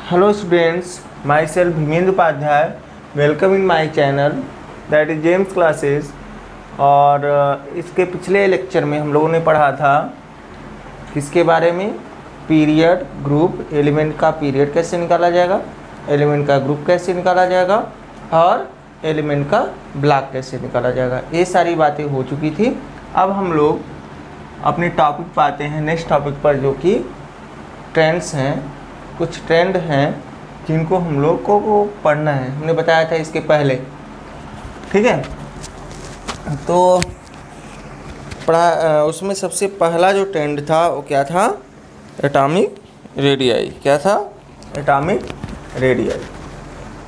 Hello students, myself Bhimendra Upadhyay. Welcome in my channel that is James Classes। और इसके पिछले lecture में हम लोगों ने पढ़ा था किसके बारे में, पीरियड, ग्रुप, एलिमेंट का पीरियड कैसे निकाला जाएगा, एलिमेंट का ग्रुप कैसे निकाला जाएगा और एलिमेंट का ब्लॉक कैसे निकाला जाएगा। ये सारी बातें हो चुकी थी। अब हम लोग अपने टॉपिक पर आते हैं, नेक्स्ट टॉपिक पर, जो कि ट्रेंड्स हैं। कुछ ट्रेंड हैं जिनको हम लोग को पढ़ना है, हमने बताया था इसके पहले, ठीक है। तो उसमें सबसे पहला जो ट्रेंड था वो क्या था, एटॉमिक रेडियाई। क्या था? Atomic radii.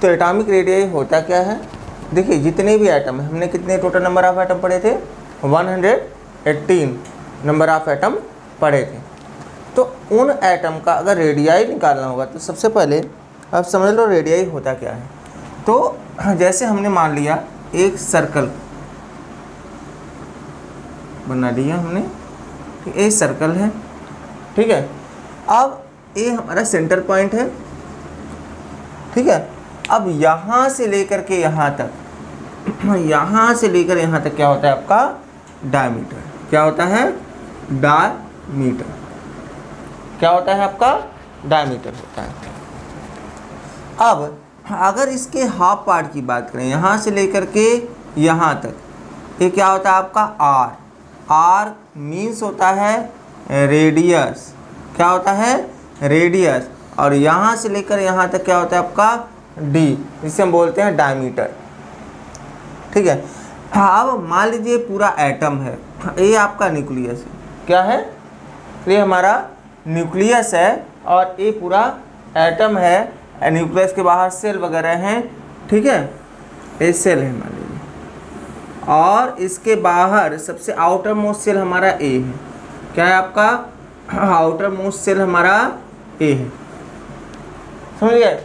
तो एटॉमिक रेडियाई होता क्या है, देखिए जितने भी एटम हैं, हमने कितने टोटल नंबर ऑफ एटम पढ़े थे, 118 नंबर ऑफ एटम पढ़े थे। तो उन एटम का अगर रेडियाई निकालना होगा तो सबसे पहले अब समझ लो रेडियाई होता क्या है। तो जैसे हमने मान लिया एक सर्कल बना लिया हमने, ठीक, एक सर्कल है, ठीक है। अब ये हमारा सेंटर पॉइंट है, ठीक है। अब यहाँ से लेकर के यहाँ तक, यहाँ से लेकर यहाँ तक क्या होता है आपका डायमीटर। क्या होता है? डायमीटर। क्या होता है आपका? डायमीटर होता है। अब अगर इसके हाफ पार्ट की बात करें, यहाँ से लेकर के यहाँ तक, ये क्या होता है आपका आर। आर मीन्स होता है रेडियस। क्या होता है? रेडियस। और यहाँ से लेकर यहाँ तक क्या होता है आपका डी, जिसे हम बोलते हैं डायमीटर, ठीक है। अब मान लीजिए पूरा एटम है, ये आपका न्यूक्लियस है। क्या है? ये हमारा न्यूक्लियस है और ये पूरा एटम है। न्यूक्लियस के बाहर सेल वगैरह हैं, ठीक है, ये सेल है मान लीजिए। और इसके बाहर सबसे आउटर मोस्ट सेल हमारा ए है। क्या है आपका? आउटर मोस्ट सेल हमारा ए है, समझ गए।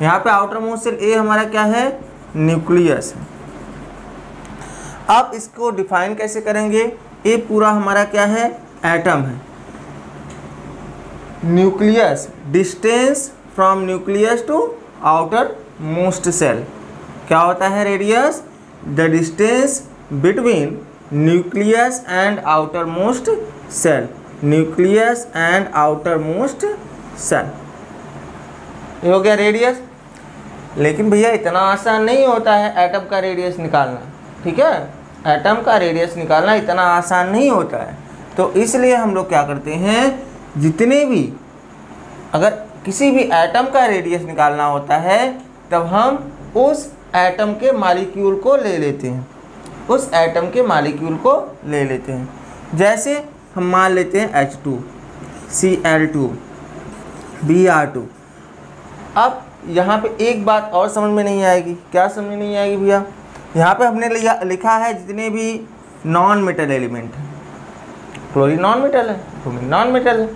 यहाँ पे आउटर मोस्ट सेल ए हमारा क्या है? न्यूक्लियस है। अब इसको डिफाइन कैसे करेंगे? ये पूरा हमारा क्या है? एटम है। Nucleus, distance from nucleus to outermost shell. क्या होता है radius? The distance between nucleus and outermost shell. Nucleus and outermost shell, ये हो गया रेडियस। लेकिन भैया इतना आसान नहीं होता है एटम का रेडियस निकालना, ठीक है। एटम का रेडियस निकालना इतना आसान नहीं होता है। तो इसलिए हम लोग क्या करते हैं, जितने भी, अगर किसी भी एटम का रेडियस निकालना होता है तब हम उस एटम के मॉलिक्यूल को ले लेते हैं, उस एटम के मॉलिक्यूल को ले लेते हैं। जैसे हम मान लेते हैं H2, Cl2, Br2। अब यहाँ पे एक बात और समझ में नहीं आएगी। क्या समझ में नहीं आएगी भैया? यहाँ पे हमने लिखा है जितने भी नॉन मेटल एलिमेंट हैं। क्लोरीन नॉन मेटल है, ब्रोमीन नॉन मेटल है।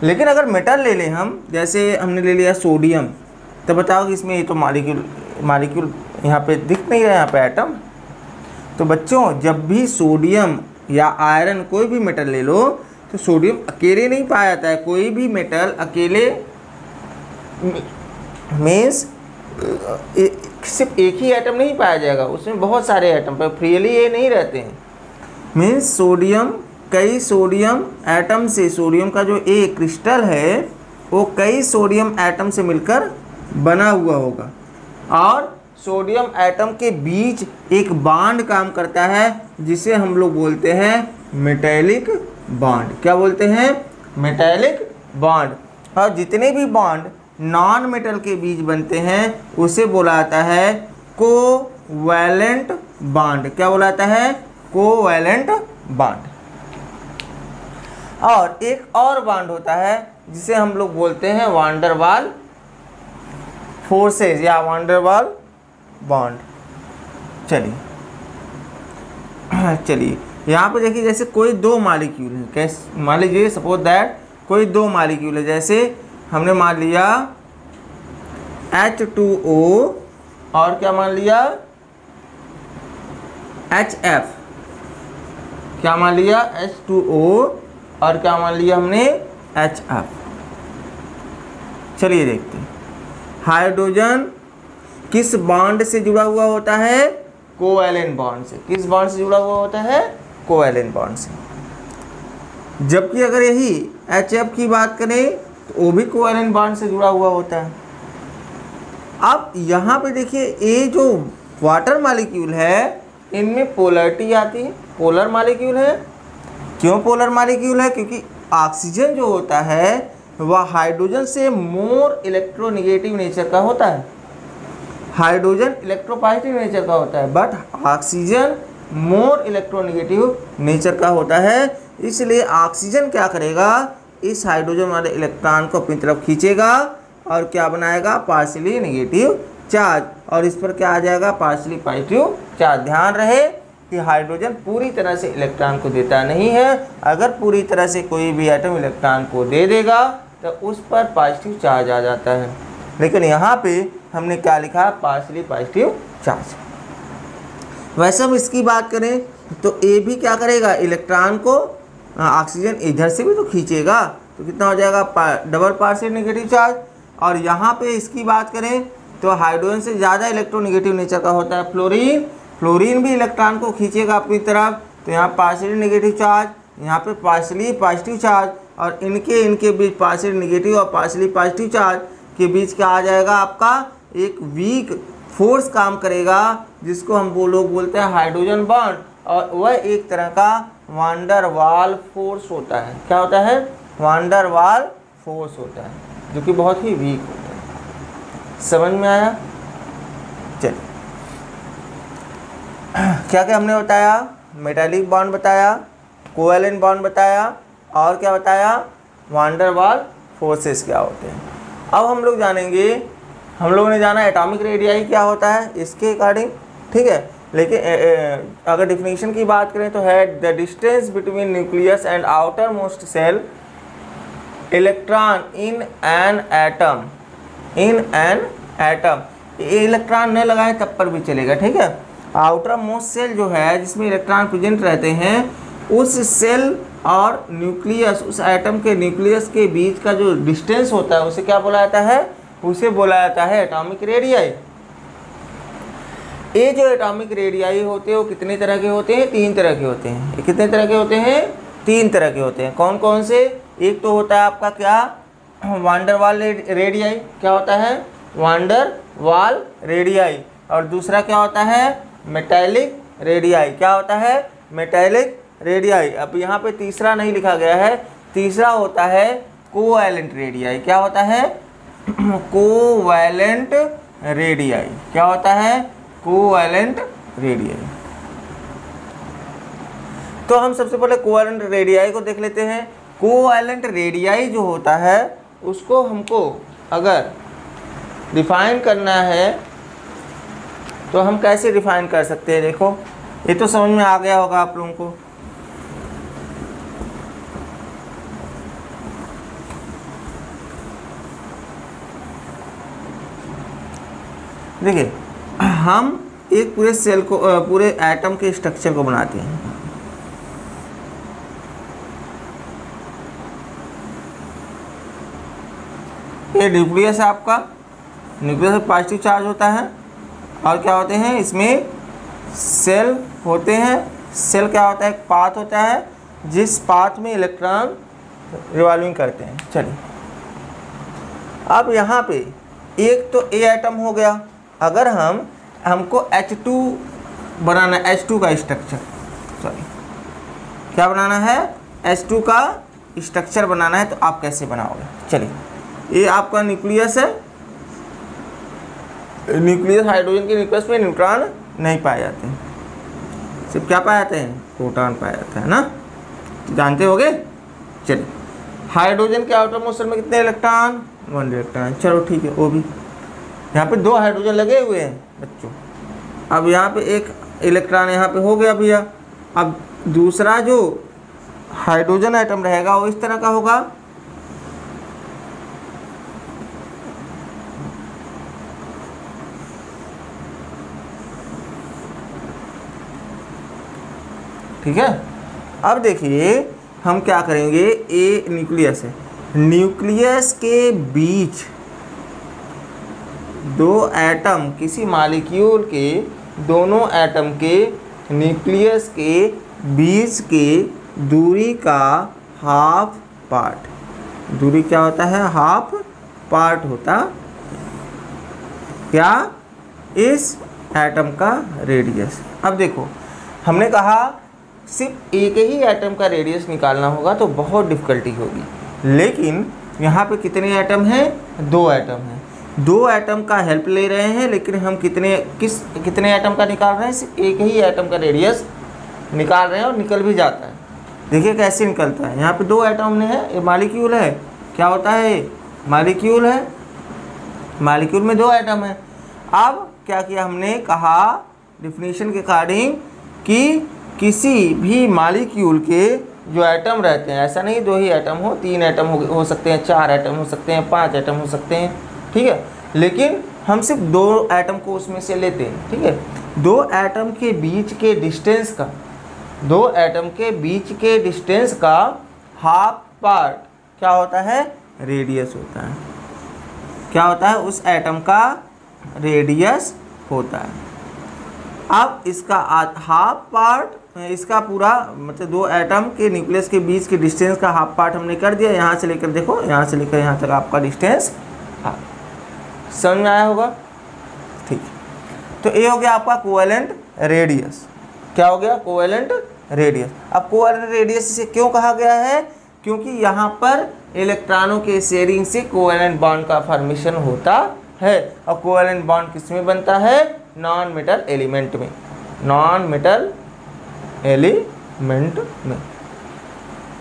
लेकिन अगर मेटल ले लें हम, जैसे हमने ले लिया सोडियम, तो बताओ कि इसमें ये तो मॉलिक्यूल यहाँ पे दिख नहीं रहा है, यहाँ पे एटम। तो बच्चों जब भी सोडियम या आयरन कोई भी मेटल ले लो तो सोडियम अकेले नहीं पाया जाता है। कोई भी मेटल अकेले मीन्स सिर्फ एक ही एटम नहीं पाया जाएगा, उसमें बहुत सारे एटम पर फ्रीली ये नहीं रहते हैं। मीन्स सोडियम, कई सोडियम एटम से, सोडियम का जो ए क्रिस्टल है वो कई सोडियम एटम से मिलकर बना हुआ होगा। और सोडियम एटम के बीच एक बॉन्ड काम करता है जिसे हम लोग बोलते हैं मेटेलिक बॉन्ड। क्या बोलते हैं? Metallic bond. और जितने भी बॉन्ड नॉन मेटल के बीच बनते हैं उसे बोला जाता है कोवैलेंट बॉन्ड। क्या बोला जाता है? Covalent bond. और एक और बॉन्ड होता है जिसे हम लोग बोलते हैं वान डर वाल फोर्सेज या वान डर वाल बॉन्ड। चलिए यहाँ पे देखिए, जैसे कोई दो मॉलिक्यूल है, कैसे मान लीजिए, सपोज दैट कोई दो मॉलिक्यूल है। जैसे हमने मान लिया H2O और क्या मान लिया HF। क्या मान लिया? H2O और क्या मान लिया हमने? HF। चलिए देखते हैं। हाइड्रोजन किस बॉन्ड से जुड़ा हुआ होता है? कोवैलेंट बॉन्ड से। किस बॉन्ड से जुड़ा हुआ होता है? कोवैलेंट बॉन्ड से। जबकि अगर यही HF की बात करें तो वो भी कोवैलेंट बॉन्ड से जुड़ा हुआ होता है। अब यहाँ पे देखिए, ये जो वाटर मॉलिक्यूल है इनमें पोलरिटी आती है, पोलर मॉलिक्यूल है। क्यों पोलर मॉलिक्यूल है? क्योंकि ऑक्सीजन जो होता है वह हाइड्रोजन से मोर इलेक्ट्रोनेगेटिव नेचर का होता है। हाइड्रोजन इलेक्ट्रोपॉजिटिव नेचर का होता है, but oxygen more electronegative nature का होता है। इसलिए ऑक्सीजन क्या करेगा? इस हाइड्रोजन वाले इलेक्ट्रॉन को अपनी तरफ खींचेगा और क्या बनाएगा? पार्शियली नेगेटिव चार्ज, और इस पर क्या आ जाएगा? Partially positive charge. ध्यान रहे कि हाइड्रोजन पूरी तरह से इलेक्ट्रॉन को देता नहीं है। अगर पूरी तरह से कोई भी एटम इलेक्ट्रॉन को दे देगा तो उस पर पॉजिटिव चार्ज आ जाता है, लेकिन यहाँ पे हमने क्या लिखा? Partially positive charge. वैसे हम इसकी बात करें तो ए भी क्या करेगा? इलेक्ट्रॉन को ऑक्सीजन इधर से भी तो खींचेगा, तो कितना हो जाएगा? Double partial negative charge. और यहाँ पे इसकी बात करें तो हाइड्रोजन से ज़्यादा इलेक्ट्रोनेगेटिव नेचर का होता है फ्लोरीन। फ्लोरीन भी इलेक्ट्रॉन को खींचेगा अपनी तरफ, तो यहाँ पार्शियली नेगेटिव चार्ज, यहाँ पे पार्शियली पॉजिटिव चार्ज, और इनके बीच पार्शियली नेगेटिव और पार्शियली पॉजिटिव चार्ज के बीच क्या आ जाएगा? आपका एक वीक फोर्स काम करेगा, जिसको हम वो लोग बोलते हैं हाइड्रोजन बॉन्ड, और वह एक तरह का वांडर वाल फोर्स होता है। क्या होता है? वांडर वाल फोर्स होता है, जो कि बहुत ही वीक होता है। समझ में आया? चलिए, क्या क्या हमने बताया? मेटालिक बॉन्ड बताया, कोवैलेंट बॉन्ड बताया, और क्या बताया? वांडर वाल फोर्सेस क्या होते हैं। अब हम लोग जानेंगे, हम लोगों ने जाना एटॉमिक रेडियाई क्या होता है इसके अकॉर्डिंग, ठीक है। लेकिन अगर डिफिनीशन की बात करें तो है the distance between nucleus and outermost cell electron in an atom. In an atom, electron न लगाए तब पर भी चलेगा, ठीक है। आउटर मोस्ट सेल जो है जिसमें इलेक्ट्रॉन प्रेजेंट रहते हैं, उस सेल और न्यूक्लियस, उस एटम के न्यूक्लियस के बीच का जो डिस्टेंस होता है उसे क्या बोला जाता है? उसे बोला जाता है एटॉमिक रेडियाई। ये जो एटॉमिक रेडियाई होते हैं वो कितने तरह के होते हैं? 3 तरह के होते हैं। ये कितने तरह के होते हैं? 3 तरह के होते हैं। कौन कौन से? एक तो होता है आपका क्या? वांडर वाल रेडियाई। क्या होता है? वांडर वाल रेडियाई। और दूसरा क्या होता है? Metallic radii. क्या होता है? Metallic radii. अब यहाँ पे तीसरा नहीं लिखा गया है। तीसरा होता है कोवैलेंट रेडियाई। क्या होता है? Covalent radii. क्या होता है? Covalent radii. तो हम सबसे पहले कोवैलेंट रेडियाई को देख लेते हैं। कोवैलेंट रेडियाई जो होता है उसको हमको अगर डिफाइन करना है तो हम कैसे डिफाइन कर सकते हैं? देखो, ये तो समझ में आ गया होगा आप लोगों को। देखिए, हम एक पूरे सेल को, पूरे एटम के स्ट्रक्चर को बनाते हैं। ये न्यूक्लियस है आपका। न्यूक्लियस में पॉजिटिव चार्ज होता है, और क्या होते हैं इसमें? सेल होते हैं। सेल क्या होता है? एक पाथ होता है जिस पाथ में इलेक्ट्रॉन रिवॉल्विंग करते हैं। चलिए, अब यहाँ पे एक तो ए एटम हो गया। अगर हमको H2 बनाना है, H2 का स्ट्रक्चर, सॉरी क्या बनाना है? H2 का स्ट्रक्चर बनाना है, तो आप कैसे बनाओगे? चलिए, ये आपका न्यूक्लियस है। न्यूक्लियस, हाइड्रोजन के न्यूक्लियस में न्यूट्रॉन नहीं पाए जाते हैं, सिर्फ क्या पाए जाते हैं? प्रोटॉन पाया जाता है ना, जानते होगे। चलिए, हाइड्रोजन के आउटर मोस्ट शेल में कितने इलेक्ट्रॉन? 1 इलेक्ट्रॉन। चलो ठीक है, वो भी यहाँ पे 2 हाइड्रोजन लगे हुए हैं बच्चों। अब यहाँ पे एक इलेक्ट्रॉन यहाँ पे हो गया भैया। अब दूसरा जो हाइड्रोजन एटम रहेगा वो इस तरह का होगा। ठीक है। अब देखिए हम क्या करेंगे, ए न्यूक्लियस है, न्यूक्लियस के बीच दो एटम किसी मॉलिक्यूल के दोनों एटम के न्यूक्लियस के बीच के दूरी का हाफ पार्ट, दूरी क्या होता है, हाफ पार्ट होता क्या, इस एटम का रेडियस। अब देखो हमने कहा सिर्फ एक ही एटम का रेडियस निकालना होगा तो बहुत डिफ़िकल्टी होगी, लेकिन यहाँ पे कितने एटम हैं, दो एटम हैं, दो एटम का हेल्प ले रहे हैं, लेकिन हम कितने एटम का निकाल रहे हैं, सिर्फ एक ही एटम का रेडियस निकाल रहे हैं और निकल भी जाता है। देखिए कैसे निकलता है, यहाँ पे दो एटम ने है, ये मॉलिक्यूल है, क्या होता है ये मॉलिक्यूल है, मॉलिक्यूल में दो एटम है। अब क्या किया हमने, कहा डिफिनीशन के अकॉर्डिंग कि किसी भी मॉलिक्यूल के जो एटम रहते हैं, ऐसा नहीं दो ही एटम हो, तीन एटम हो सकते हैं, चार एटम हो सकते हैं, पांच एटम हो सकते हैं, ठीक है, लेकिन हम सिर्फ दो एटम को उसमें से लेते हैं, ठीक है। दो एटम के बीच के डिस्टेंस का, दो एटम के बीच के डिस्टेंस का हाफ पार्ट क्या होता है, रेडियस होता है, क्या होता है, उस एटम का रेडियस होता है। अब इसका हाफ पार्ट, इसका पूरा मतलब दो एटम के न्यूक्लियस के बीच के डिस्टेंस का हाफ पार्ट हमने कर दिया, यहाँ से लेकर देखो, यहाँ से लेकर यहाँ तक आपका डिस्टेंस समझ में आया होगा, ठीक। तो ये हो गया आपका कोवेलेंट रेडियस, क्या हो गया, कोवेलेंट रेडियस। अब कोवेलेंट रेडियस इसे क्यों कहा गया है, क्योंकि यहाँ पर इलेक्ट्रॉनों के शेयरिंग से कोवेलेंट बॉन्ड का फॉर्मेशन होता है, और कोवेलेंट बॉन्ड किस में बनता है, नॉन मेटल एलिमेंट में, नॉन मेटल एलिमेंट में।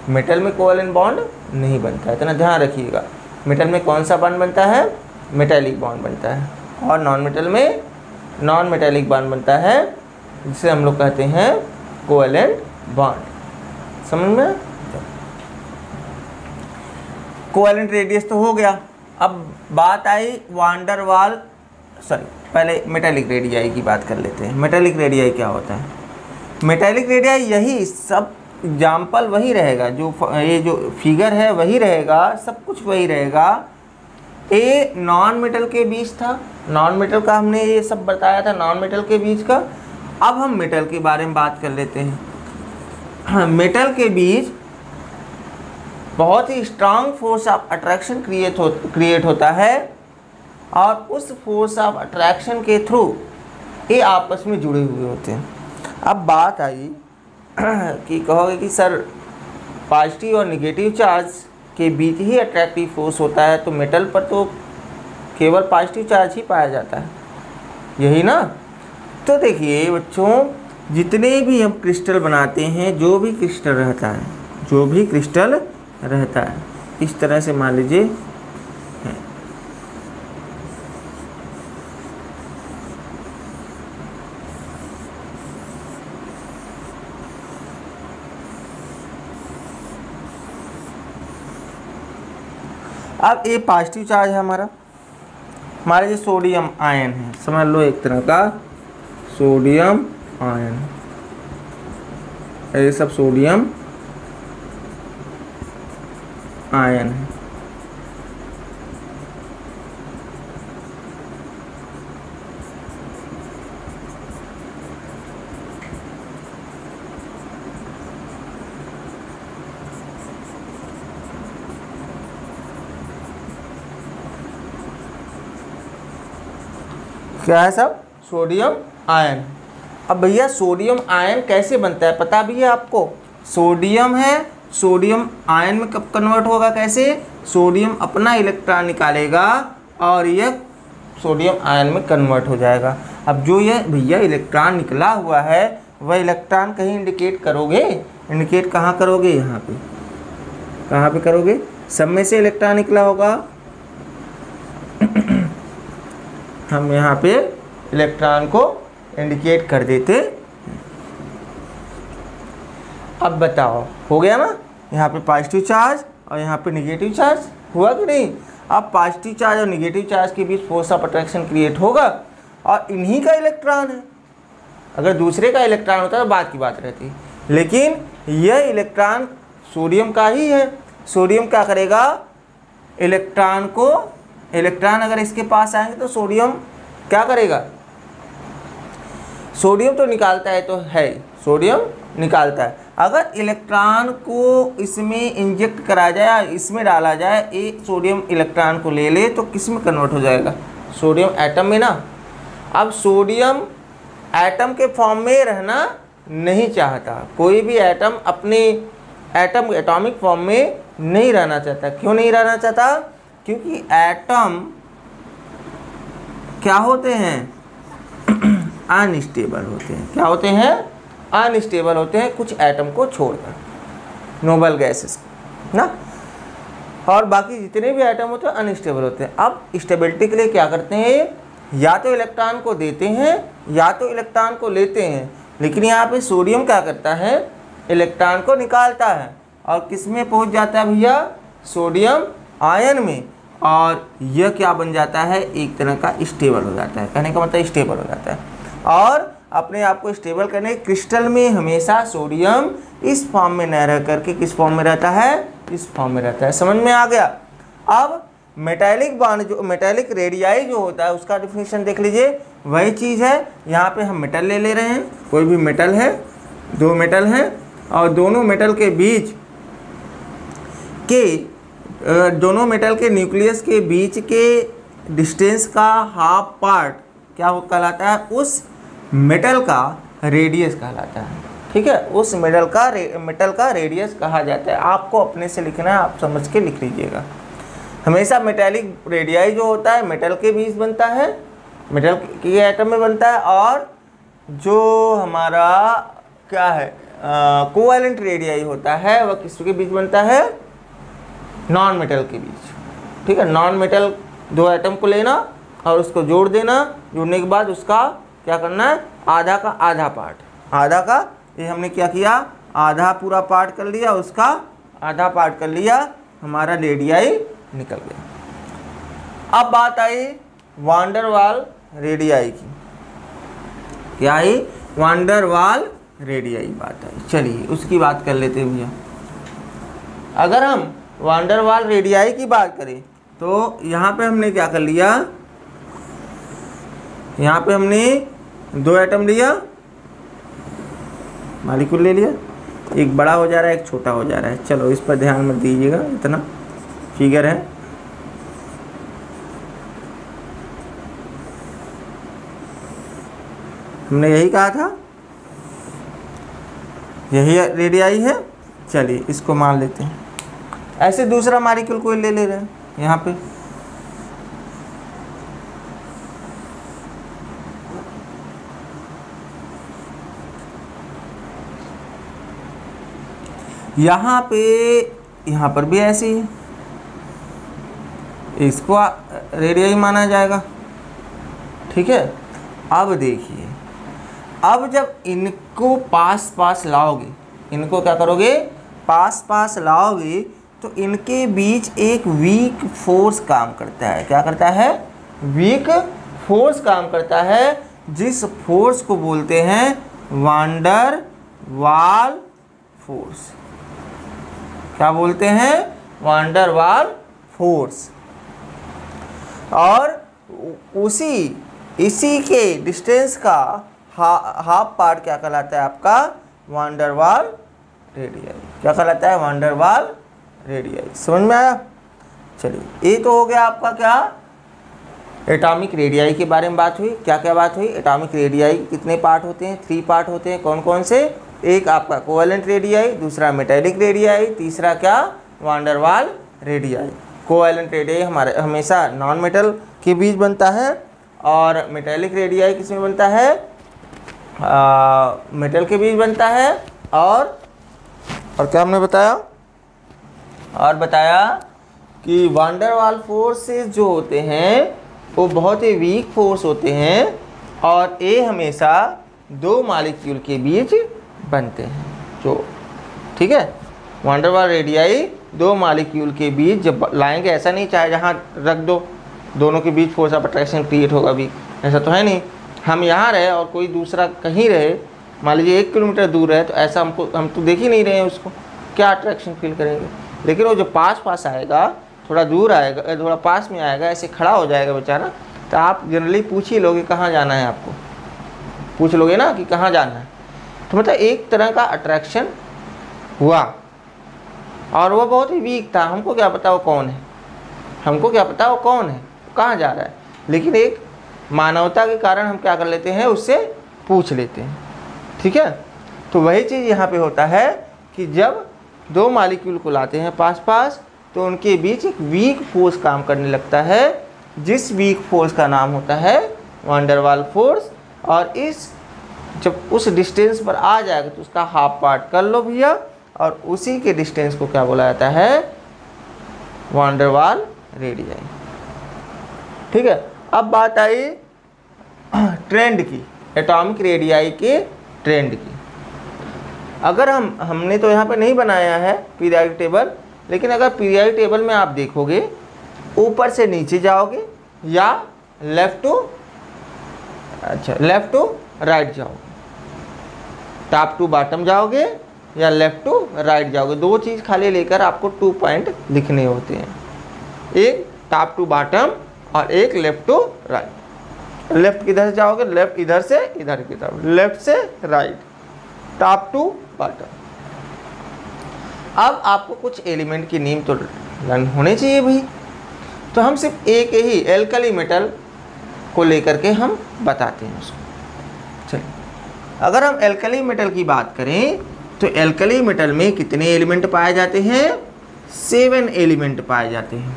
मेटल में कोवेलेंट बॉन्ड नहीं बनता है, इतना ध्यान रखिएगा। मेटल में कौन सा बॉन्ड बनता है, मेटेलिक बॉन्ड बनता है, और नॉन मेटल में नॉन मेटेलिक बॉन्ड बनता है, जिसे हम लोग कहते हैं कोवेलेंट बॉन्ड। समझ में, कोवेलेंट रेडियस तो हो गया। अब बात आई वान डेर वाल, सॉरी पहले मेटेलिक रेडियाई की बात कर लेते हैं। मेटेलिक रेडियाई क्या होता है, मेटेलिक रेडियाई यही सब एग्जाम्पल वही रहेगा, जो ये जो फिगर है वही रहेगा, सब कुछ वही रहेगा। ए नॉन मेटल के बीच था, नॉन मेटल का हमने ये सब बताया था, नॉन मेटल के बीच का। अब हम मेटल के बारे में बात कर लेते हैं। मेटल के बीच बहुत ही strong force of attraction create होता है, और उस फोर्स ऑफ अट्रैक्शन के थ्रू ये आपस में जुड़े हुए होते हैं। अब बात आई कि कहोगे कि सर पॉजिटिव और नेगेटिव चार्ज के बीच ही अट्रैक्टिव फोर्स होता है, तो मेटल पर तो केवल पॉजिटिव चार्ज ही पाया जाता है, यही ना। तो देखिए बच्चों, जितने भी हम क्रिस्टल बनाते हैं, जो भी क्रिस्टल रहता है, जो भी क्रिस्टल रहता है, इस तरह से मान लीजिए है। अब ये पॉजिटिव चार्ज है हमारा, हमारे जो सोडियम आयन है, समझ लो एक तरह का सोडियम आयन, ये सब सोडियम आयन है। क्या है सब, सोडियम आयन। अब भैया सोडियम आयन कैसे बनता है पता भी है आपको, सोडियम है, सोडियम आयन में कब कन्वर्ट होगा, कैसे, सोडियम अपना इलेक्ट्रॉन निकालेगा और यह सोडियम आयन में कन्वर्ट हो जाएगा। अब जो ये भैया इलेक्ट्रॉन निकला हुआ है, वह इलेक्ट्रॉन कहीं इंडिकेट करोगे, इंडिकेट कहाँ करोगे, यहाँ पे, कहाँ पे करोगे, सब में से इलेक्ट्रॉन निकला होगा, हम यहाँ पे इलेक्ट्रॉन को इंडिकेट कर देते। अब बताओ हो गया ना, यहाँ पे पॉजिटिव चार्ज और यहाँ पे नेगेटिव चार्ज, हुआ कि नहीं। अब पॉजिटिव चार्ज और नेगेटिव चार्ज के बीच फोर्स ऑफ अट्रैक्शन क्रिएट होगा, और इन्हीं का इलेक्ट्रॉन है। अगर दूसरे का इलेक्ट्रॉन होता तो बात की बात रहती, लेकिन यह इलेक्ट्रॉन सोडियम का ही है। सोडियम क्या करेगा, इलेक्ट्रॉन को इलेक्ट्रॉन अगर इसके पास आएंगे तो सोडियम क्या करेगा, सोडियम तो निकालता है, तो है सोडियम निकालता है। अगर इलेक्ट्रॉन को इसमें इंजेक्ट करा जाए, इसमें डाला जाए, एक सोडियम इलेक्ट्रॉन को ले ले तो किस में कन्वर्ट हो जाएगा, सोडियम एटम में ना। अब सोडियम एटम के फॉर्म में रहना नहीं चाहता, कोई भी एटम अपने एटम एटॉमिक फॉर्म में नहीं रहना चाहता। क्यों नहीं रहना चाहता, क्योंकि एटम क्या होते हैं, अनस्टेबल होते हैं। क्या होते हैं, अनस्टेबल होते हैं, कुछ एटम को छोड़कर, नोबल गैसेस ना, और बाकी जितने भी एटम होते हैं अनस्टेबल होते हैं। अब स्टेबिलिटी के लिए क्या करते हैं, या तो इलेक्ट्रॉन को देते हैं या तो इलेक्ट्रॉन को लेते हैं। लेकिन यहाँ पे सोडियम क्या करता है, इलेक्ट्रॉन को निकालता है और किस में पहुँच जाता है भैया, सोडियम आयन में, और यह क्या बन जाता है, एक तरह का स्टेबल हो जाता है। कहने का मतलब स्टेबल हो जाता है। और अपने आप को स्टेबल करने, क्रिस्टल में हमेशा सोडियम इस फॉर्म में न रह करके किस फॉर्म में रहता है, इस फॉर्म में रहता है। समझ में आ गया। अब मेटालिक बॉन्ड जो मेटालिक रेडियाई जो होता है उसका डिफिनेशन देख लीजिए, वही चीज़ है। यहाँ पे हम मेटल ले रहे हैं, कोई भी मेटल है, दो मेटल हैं और दोनों मेटल के बीच के दोनों मेटल के न्यूक्लियस के बीच के डिस्टेंस का हाफ पार्ट क्या कहलाता है, उस मेटल का रेडियस कहलाता है। ठीक है, उस मेटल का रेडियस कहा जाता है। आपको अपने से लिखना है, आप समझ के लिख लीजिएगा। हमेशा मेटालिक रेडियाई जो होता है मेटल के बीच बनता है, मेटल के एटम में बनता है, और जो हमारा क्या है कोवैलेंट रेडियाई होता है वह किसके बीच बनता है, नॉन मेटल के बीच। ठीक है, नॉन मेटल दो एटम को लेना और उसको जोड़ देना, जोड़ने के बाद उसका क्या करना है, आधा का आधा पार्ट, आधा का ये हमने क्या किया, आधा पूरा पार्ट कर लिया, उसका आधा पार्ट कर लिया, हमारा रेडियाई निकल गया। अब बात आई वान डेर वाल रेडियाई की। क्या आई, वान डेर वाल रेडियाई बात आई। चलिए उसकी बात कर लेते हैं भैया। अगर हम वान डेर वाल रेडियाई की बात करें तो यहाँ पे हमने क्या कर लिया, यहाँ पे हमने दो एटम लिया, मालिक्यूल ले लिया, एक बड़ा हो जा रहा है एक छोटा हो जा रहा है। चलो इस पर ध्यान मत दीजिएगा, इतना फिगर है। हमने यही कहा था, यही रेडियाई है। चलिए इसको मान लेते हैं। ऐसे दूसरा मालिक्यूल कोई ले रहे हैं यहाँ पे, यहाँ पर भी ऐसी है, इसको रेडियाई माना जाएगा। ठीक है, अब देखिए, अब जब इनको पास पास लाओगे, इनको क्या करोगे, पास पास लाओगे, तो इनके बीच एक वीक फोर्स काम करता है। क्या करता है, वीक फोर्स काम करता है, जिस फोर्स को बोलते हैं वान डेर वाल फोर्स। क्या बोलते हैं, वान डेर वाल फोर्स। और इसी के डिस्टेंस का हाफ पार्ट क्या कहलाता है आपका, वान डेर वाल रेडियाई। क्या कहलाता है, वान डेर वाल रेडियाई। समझ में आया। चलिए ये तो हो गया आपका क्या, एटॉमिक रेडियाई के बारे में बात हुई। क्या क्या बात हुई, एटॉमिक रेडियाई कितने पार्ट होते हैं, 3 पार्ट होते हैं। कौन कौन से, एक आपका कोवैलेंट रेडियाई, दूसरा मेटालिक रेडियाई, तीसरा क्या, van der Waals radii. Covalent radii हमारे हमेशा नॉन मेटल के बीच बनता है, और मेटालिक रेडियाई किस में बनता है, मेटल के बीच बनता है। और क्या हमने बताया, और बताया कि वान डेर वाल फोर्सेस जो होते हैं वो बहुत ही वीक फोर्स होते हैं, और ये हमेशा दो मालिक्यूल के बीच बनते हैं। जो ठीक है, वान डेर वाल रेडियाई दो मालिक्यूल के बीच जब लाएंगे, ऐसा नहीं चाहे जहाँ रख दो दोनों के बीच फोर्स ऑफ अट्रैक्शन क्रिएट होगा भी, ऐसा तो है नहीं। हम यहाँ रहे और कोई दूसरा कहीं रहे, मान लीजिए 1 किलोमीटर दूर है, तो ऐसा हम तो देख ही नहीं रहे हैं उसको, क्या अट्रैक्शन फील करेंगे। लेकिन वो जो पास पास आएगा थोड़ा दूर आएगा, थोड़ा पास में आएगा, ऐसे खड़ा हो जाएगा बेचारा, तो आप जनरली पूछ ही लोगे कहाँ जाना है, आपको पूछ लोगे ना कि कहाँ जाना है। तो मतलब एक तरह का अट्रैक्शन हुआ, और वो बहुत ही वीक था, हमको क्या पता वो कौन है, हमको क्या पता वो कौन है, कहाँ जा रहा है, लेकिन एक मानवता के कारण हम क्या कर लेते हैं, उससे पूछ लेते हैं। ठीक है, तो वही चीज़ यहाँ पे होता है कि जब दो मॉलिक्यूल को लाते हैं पास पास, तो उनके बीच एक वीक फोर्स काम करने लगता है, जिस वीक फोर्स का नाम होता है वान डेर वाल फोर्स। और इस जब उस डिस्टेंस पर आ जाएगा तो उसका हाफ पार्ट कर लो भैया, और उसी के डिस्टेंस को क्या बोला जाता है, वान डेर वाल रेडियाई। ठीक है, अब बात आई ट्रेंड की, एटॉमिक रेडियाई के ट्रेंड की। अगर हमने तो यहाँ पे नहीं बनाया है पीरियोडिक टेबल, लेकिन अगर पीरियोडिक टेबल में आप देखोगे, ऊपर से नीचे जाओगे या लेफ्ट टू राइट जाओगे, टॉप टू बॉटम जाओगे या लेफ्ट टू राइट जाओगे, दो चीज़ खाली लेकर आपको 2 पॉइंट लिखने होते हैं, एक टॉप टू बॉटम और एक लेफ्ट टू राइट। लेफ्ट किधर से जाओगे, लेफ्ट इधर से इधर की तरफ, लेफ्ट से राइट, टॉप टू बॉटम। अब आपको कुछ एलिमेंट की नेम तो लर्न होने चाहिए भाई, तो हम सिर्फ एक ही एल्कली मेटल को लेकर के हम बताते हैं उसको। चलिए, अगर हम एल्कली मेटल की बात करें तो एल्कली मेटल में कितने एलिमेंट पाए जाते हैं, 7 एलिमेंट पाए जाते हैं।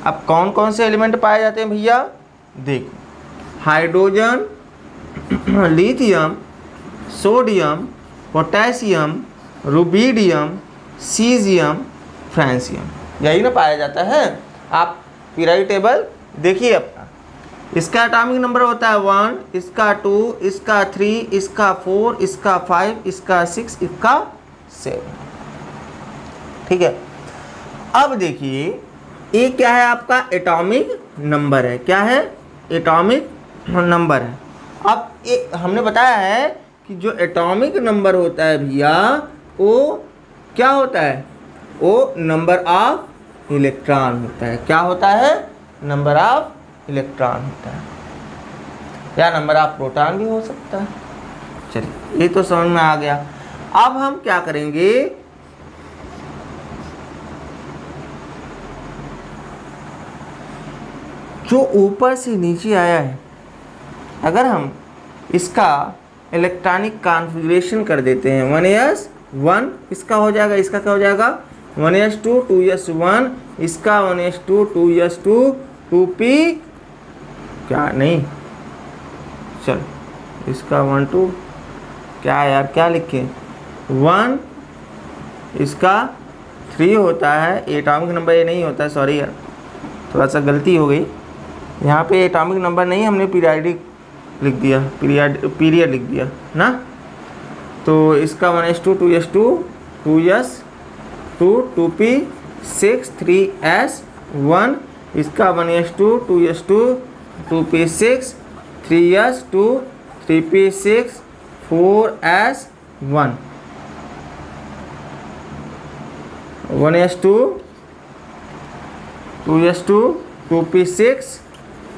अब कौन कौन से एलिमेंट पाए जाते हैं भैया, देखो, hydrogen, lithium, sodium, potassium, rubidium, caesium, francium, यही ना पाया जाता है। आप पीरियोडिक टेबल देखिए अपना, इसका एटॉमिक नंबर होता है 1, इसका 2, इसका 3, इसका 4, इसका 5, इसका 6, इसका 7। ठीक है, अब देखिए ये क्या है, आपका एटॉमिक नंबर है, क्या है, एटॉमिक नंबर है। अब एक हमने बताया है कि जो एटॉमिक नंबर होता है भैया, वो क्या होता है, वो नंबर ऑफ इलेक्ट्रॉन होता है। क्या होता है, नंबर ऑफ इलेक्ट्रॉन होता है, या नंबर ऑफ प्रोटॉन भी हो सकता है। चलिए, ये तो समझ में आ गया। अब हम क्या करेंगे, जो ऊपर से नीचे आया है, अगर हम इसका इलेक्ट्रॉनिक कॉन्फ़िगरेशन कर देते हैं 1s1, इसका हो जाएगा, इसका क्या हो जाएगा 1s2 2s1, इसका 1s2 2s2 2p, क्या नहीं, चल इसका 1 2, क्या यार क्या लिखे 1, इसका 3 होता है, एटॉमिक नंबर ये नहीं होता है, सॉरी यार थोड़ा सा गलती हो गई, यहाँ पे एटॉमिक नंबर नहीं, हमने पीरियोडिक लिख दिया, पीरियड लिख दिया ना। तो इसका 1s2 2s2 2s2 2p 6 3s1, इसका 1s2 2s2 2p6 3s2 3p6 4s1, 1s2 2s2 2p6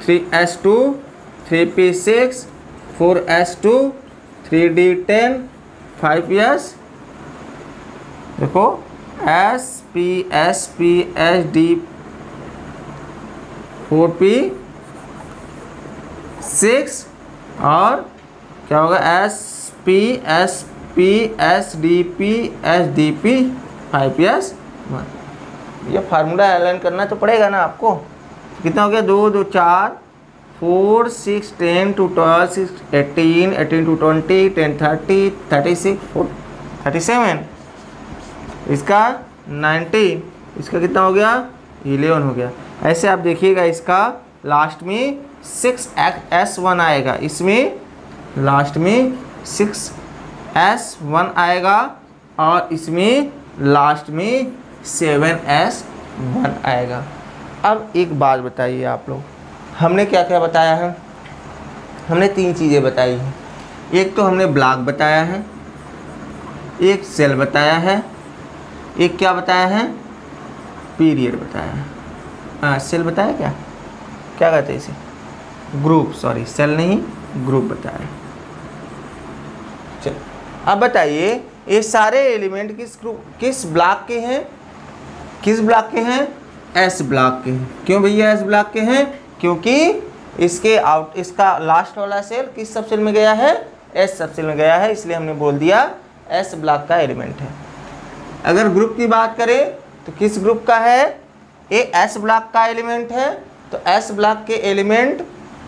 3s2 3p6 4s2 3d10 5s, देखो sp sp sd 4p6, और क्या होगा sp sp sdp sdp 5s1। ये फार्मूला ऐलान करना तो पड़ेगा ना आपको। कितना हो गया, 2 2 4 4 6 10 to 12 6 18 18 to 20 10 30 36 37, इसका 19, इसका कितना हो गया 11 हो गया। ऐसे आप देखिएगा, इसका लास्ट में 6s1 आएगा, इसमें लास्ट में 6s1 आएगा, और इसमें लास्ट में 7s1 आएगा। अब एक बात बताइए आप लोग, हमने क्या क्या बताया है, हमने 3 चीज़ें बताई हैं। एक तो हमने ब्लॉक बताया है, एक सेल बताया है, एक क्या बताया है, पीरियड बताया है। सेल बताया क्या, क्या कहते हैं इसे, ग्रुप, सॉरी सेल नहीं ग्रुप बताया। चलो अब बताइए ये सारे एलिमेंट किस ब्लॉक के हैं, किस ब्लॉक के हैं, एस ब्लॉक के हैं। क्यों भैया एस ब्लॉक के हैं, क्योंकि इसका लास्ट वाला सेल किस सब सेल में गया है, एस सब सेल में गया है, इसलिए हमने बोल दिया एस ब्लॉक का एलिमेंट है। अगर ग्रुप की बात करें तो किस ग्रुप का है, ये एस ब्लॉक का एलिमेंट है। तो एस ब्लॉक के एलिमेंट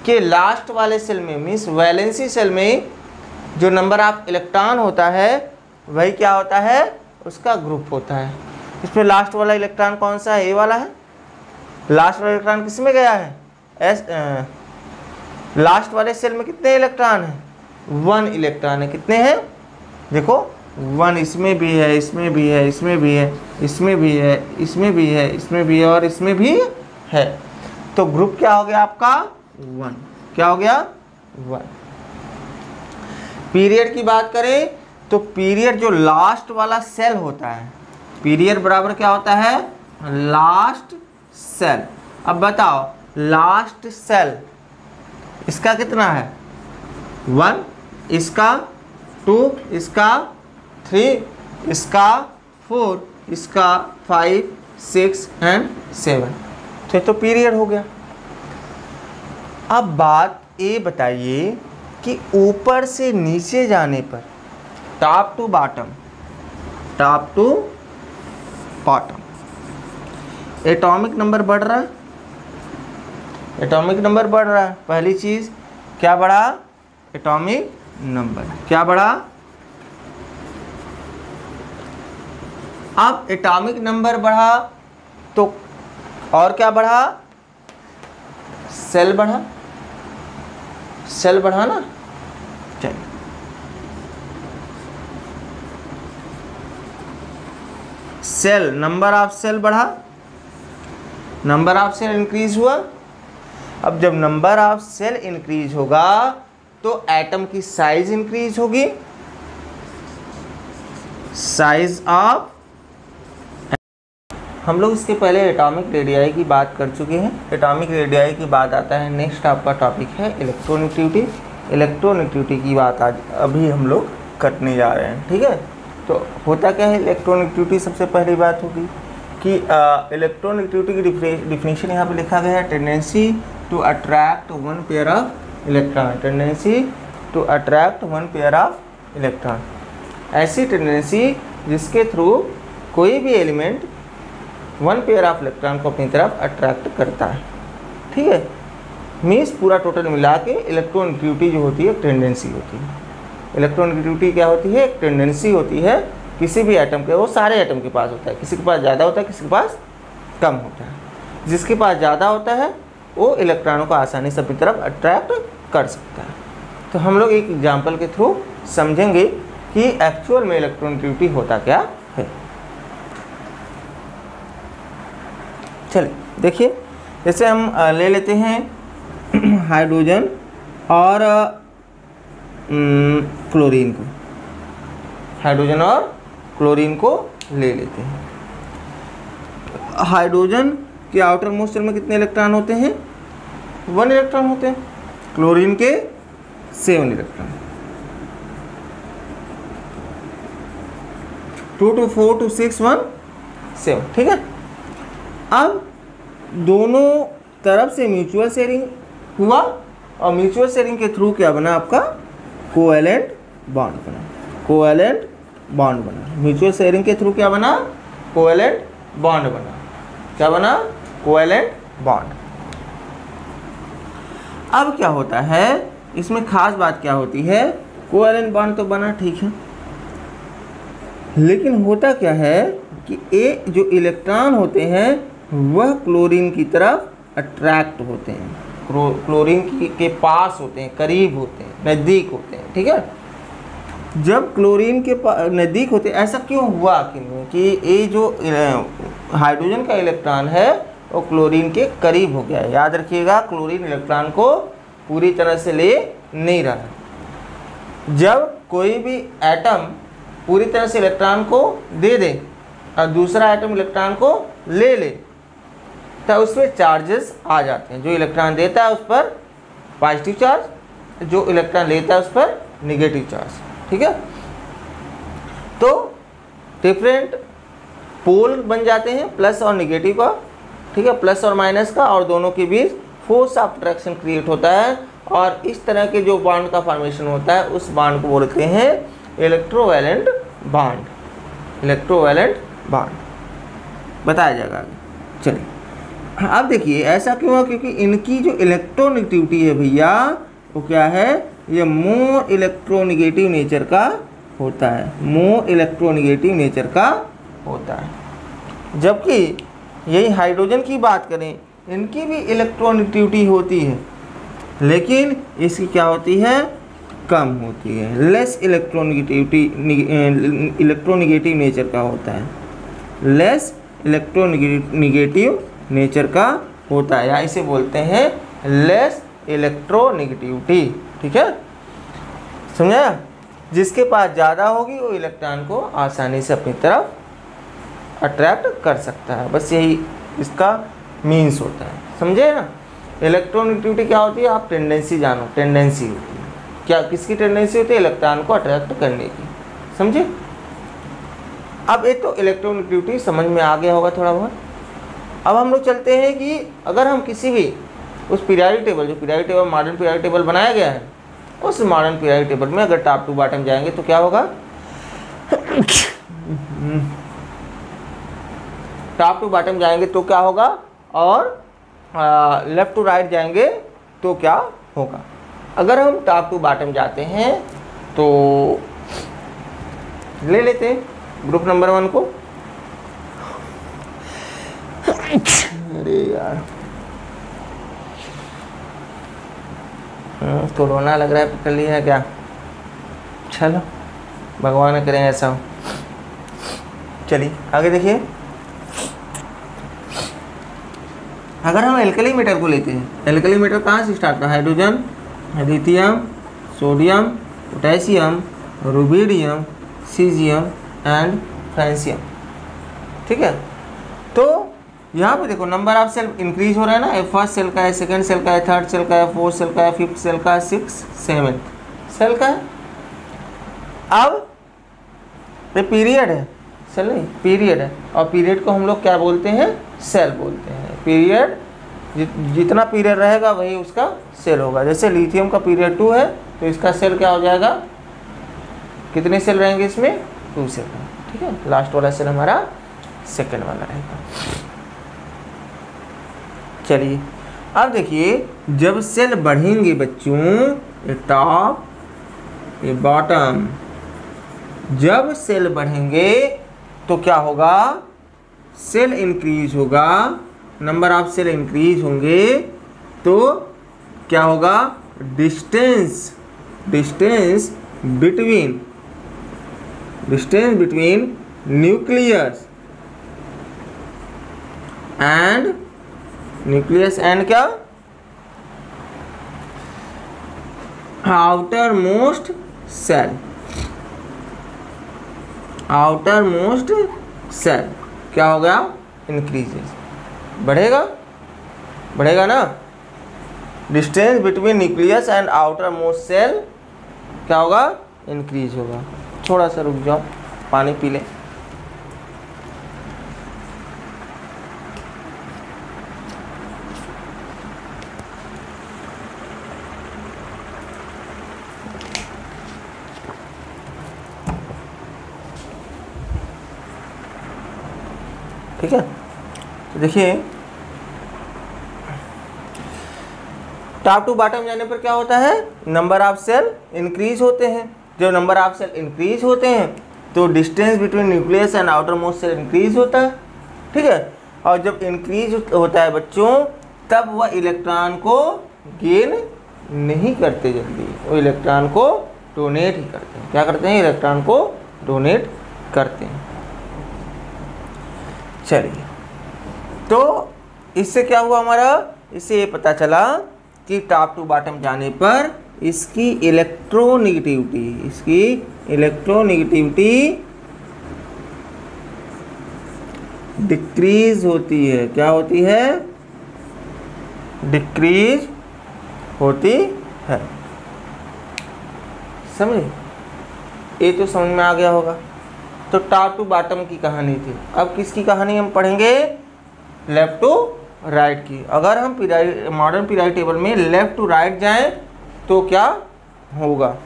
के लास्ट वाले सेल में मीन्स वैलेंसी सेल में जो नंबर ऑफ इलेक्ट्रॉन होता है वही क्या होता है, उसका ग्रुप होता है। इसमें लास्ट वाला इलेक्ट्रॉन कौन सा है, ए वाला है। लास्ट वाला इलेक्ट्रॉन किस में गया है, लास्ट वाले सेल में कितने इलेक्ट्रॉन हैं, 1 इलेक्ट्रॉन है। कितने हैं, देखो 1 इसमें भी है, इसमें भी है, इसमें भी है, इसमें भी है, इसमें भी है, इसमें भी है और इसमें भी है। तो ग्रुप क्या हो गया आपका 1, क्या हो गया 1। पीरियड की बात करें तो पीरियड जो लास्ट वाला सेल होता है, पीरियड बराबर क्या होता है, लास्ट सेल। अब बताओ लास्ट सेल इसका कितना है, 1, इसका 2, इसका 3, इसका 4, इसका 5, 6 एंड 7। तो पीरियड हो गया। अब बात ये बताइए कि ऊपर से नीचे जाने पर top to bottom atomic number बढ़ रहा है, एटॉमिक नंबर बढ़ रहा है। पहली चीज क्या बढ़ा, एटॉमिक नंबर क्या बढ़ा। अब एटॉमिक नंबर बढ़ा तो और क्या बढ़ा, सेल बढ़ा, सेल बढ़ा ना। चलिए सेल, नंबर ऑफ सेल बढ़ा, नंबर ऑफ सेल इंक्रीज हुआ। अब जब नंबर ऑफ सेल इंक्रीज होगा तो एटम की साइज इंक्रीज होगी, साइज ऑफ। हम लोग इसके पहले एटॉमिक रेडियाई की बात कर चुके हैं। एटॉमिक रेडियाई की बात आता है, नेक्स्ट आपका टॉपिक है इलेक्ट्रोनेगेटिविटी। इलेक्ट्रोनेगेटिविटी की बात आज अभी हम लोग करने जा रहे हैं, ठीक है। तो होता क्या है इलेक्ट्रोनेगेटिविटी, सबसे पहली बात होगी कि इलेक्ट्रोनेगेटिविटी की डिफिनेशन यहाँ पे लिखा गया है, tendency to attract one pair of electron, tendency to attract one pair of electron. ऐसी टेंडेंसी जिसके थ्रू कोई भी एलिमेंट 1 पेयर ऑफ इलेक्ट्रॉन को अपनी तरफ अट्रैक्ट करता है, ठीक है। मीन्स पूरा टोटल मिला के इलेक्ट्रोनेगेटिविटी जो होती है एक टेंडेंसी होती है। इलेक्ट्रोनेगेटिविटी क्या होती है, एक टेंडेंसी होती है किसी भी एटम के, वो सारे एटम के पास होता है, किसी के पास ज़्यादा होता है, किसी के पास कम होता है। जिसके पास ज़्यादा होता है वो इलेक्ट्रॉनों को आसानी से अपनी तरफ अट्रैक्ट कर सकता है। तो हम लोग एक एग्जाम्पल के थ्रू समझेंगे कि एक्चुअल में इलेक्ट्रोनेगेटिविटी होता क्या है। चलिए देखिए, जैसे हम ले लेते हैं हाइड्रोजन और क्लोरीन को, हाइड्रोजन और क्लोरीन को ले लेते हैं। हाइड्रोजन के आउटर मोस्ट शेल में कितने इलेक्ट्रॉन होते हैं, 1 इलेक्ट्रॉन होते हैं। क्लोरीन के 7 इलेक्ट्रॉन, 2 to 4 to 6 1 7, ठीक है। अब दोनों तरफ से म्यूचुअल शेयरिंग हुआ और म्यूचुअल शेयरिंग के थ्रू क्या बना, आपका कोवैलेंट बॉन्ड बना, कोवैलेंट बॉन्ड बना। म्यूचुअल शेयरिंग के थ्रू क्या बना, कोवैलेंट बॉन्ड बना। क्या बना, कोवैलेंट बॉन्ड। अब क्या होता है इसमें खास बात क्या होती है, कोवैलेंट बॉन्ड तो बना, ठीक है, लेकिन होता क्या है कि ये जो इलेक्ट्रॉन होते हैं वह क्लोरीन की तरफ अट्रैक्ट होते हैं, क्लोरीन के पास होते हैं, करीब होते हैं, नज़दीक होते हैं, ठीक है। जब क्लोरीन के नज़दीक होते हैं, ऐसा क्यों हुआ कि ये जो हाइड्रोजन का इलेक्ट्रॉन है वो क्लोरीन के करीब हो गया है। याद रखिएगा, क्लोरीन इलेक्ट्रॉन को पूरी तरह से ले नहीं रहा। जब कोई भी एटम पूरी तरह से इलेक्ट्रॉन को दे दे और दूसरा एटम इलेक्ट्रॉन को ले ले तो उस पर चार्जेस आ जाते हैं। जो इलेक्ट्रॉन देता है उस पर पॉजिटिव चार्ज, जो इलेक्ट्रॉन लेता है उस पर निगेटिव चार्ज। ठीक है, तो डिफरेंट पोल बन जाते हैं प्लस और निगेटिव का, ठीक है, प्लस और माइनस का, और दोनों के बीच फोर्स ऑफ अट्रैक्शन क्रिएट होता है, और इस तरह के जो बॉन्ड का फॉर्मेशन होता है उस बॉन्ड को बोलते हैं इलेक्ट्रोवैलेंट बॉन्ड। इलेक्ट्रोवैलेंट बॉन्ड बताया जाएगा आगे। चलिए अब देखिए ऐसा क्यों है, क्योंकि इनकी जो इलेक्ट्रोनेगेटिविटी है भैया वो क्या है, ये मोर इलेक्ट्रोनेगेटिव नेचर का होता है, मोर इलेक्ट्रोनेगेटिव नेचर का होता है। जबकि यही हाइड्रोजन की बात करें, इनकी भी इलेक्ट्रोनेगेटिविटी होती है, लेकिन इसकी क्या होती है, कम होती है, लेस इलेक्ट्रोनेगेटिव नेचर का होता है, लेस इलेक्ट्रोनेगेटिव नेचर का होता है, या इसे बोलते हैं लेस इलेक्ट्रोनेगेटिविटी। ठीक है, समझा? जिसके पास ज़्यादा होगी वो इलेक्ट्रॉन को आसानी से अपनी तरफ अट्रैक्ट कर सकता है, बस यही इसका मीन्स होता है, समझे ना? इलेक्ट्रोनेगेटिविटी क्या होती है, आप टेंडेंसी जानो, टेंडेंसी होती है क्या, किसकी टेंडेंसी होती है, इलेक्ट्रॉन को अट्रैक्ट करने की, समझे? अब ये तो इलेक्ट्रोनेगेटिविटी समझ में आ गया होगा थोड़ा बहुत। अब हम लोग चलते हैं कि अगर हम किसी भी उस पीरियोडिक टेबल, जो periodic table modern periodic table बनाया गया है, उस मॉडर्न पीरियोडिक टेबल में अगर टॉप टू बॉटम जाएंगे तो क्या होगा, टॉप टू बॉटम जाएंगे तो क्या होगा, और लेफ्ट टू राइट जाएंगे तो क्या होगा। अगर हम टॉप टू बॉटम जाते हैं तो ले लेते हैं ग्रुप नंबर 1 को। अरे यार कोरोना लग रहा है, पकड़ लिया है क्या? चलो भगवान न करें ऐसा हो। चलिए आगे देखिए, अगर हम एल्कली मेटल को लेते हैं, एल्कली मेटल कहाँ से स्टार्ट होता है, hydrogen, lithium, sodium, potassium, rubidium, caesium and francium. ठीक है, तो यहाँ पे देखो नंबर ऑफ सेल इंक्रीज हो रहा है ना, फर्स्ट सेल का है, सेकंड सेल का है, थर्ड सेल का है, फोर्थ सेल का है, फिफ्थ सेल का है, सिक्स सेवन्थ सेल का है। अब ये पीरियड है, सेल नहीं पीरियड है, और पीरियड को हम लोग क्या बोलते हैं, सेल बोलते हैं। पीरियड जितना पीरियड रहेगा वही उसका सेल होगा। जैसे लिथियम का पीरियड 2 है तो इसका सेल क्या हो जाएगा, कितने सेल रहेंगे इसमें, 2 सेल। ठीक है, लास्ट वाला सेल हमारा सेकंड वाला रहेगा। चलिए अब देखिए, जब सेल बढ़ेंगे बच्चों, ये टॉप ये बॉटम, जब सेल बढ़ेंगे तो क्या होगा, सेल इंक्रीज होगा, नंबर ऑफ सेल इंक्रीज होंगे तो क्या होगा, डिस्टेंस बिटवीन न्यूक्लियस एंड क्या, आउटर मोस्ट सेल क्या हो गया, इंक्रीजेस, बढ़ेगा ना। Distance between nucleus and outermost shell क्या होगा, इंक्रीज होगा। थोड़ा सा रुक जाओ, पानी पी ले। ठीक है, तो देखिए टॉप टू बॉटम जाने पर क्या होता है, नंबर ऑफ सेल इंक्रीज होते हैं। जब नंबर ऑफ सेल इंक्रीज होते हैं तो distance between nucleus and outermost shell increase होता है। ठीक है, और जब इंक्रीज होता है बच्चों, तब वह इलेक्ट्रॉन को गेन नहीं करते जल्दी, वो इलेक्ट्रॉन को डोनेट ही करते हैं। क्या करते हैं, इलेक्ट्रॉन को डोनेट करते हैं। चलिए, तो इससे क्या हुआ हमारा, इससे ये पता चला कि टॉप टू बॉटम जाने पर इसकी इलेक्ट्रोनेगेटिविटी डिक्रीज होती है। क्या होती है, डिक्रीज होती है। समझे? ये तो समझ में आ गया होगा। तो टॉप टू बॉटम की कहानी थी। अब किसकी कहानी हम पढ़ेंगे? लेफ्ट टू राइट की। अगर हम मॉडर्न पीरियड टेबल में लेफ्ट टू राइट जाएं तो क्या होगा?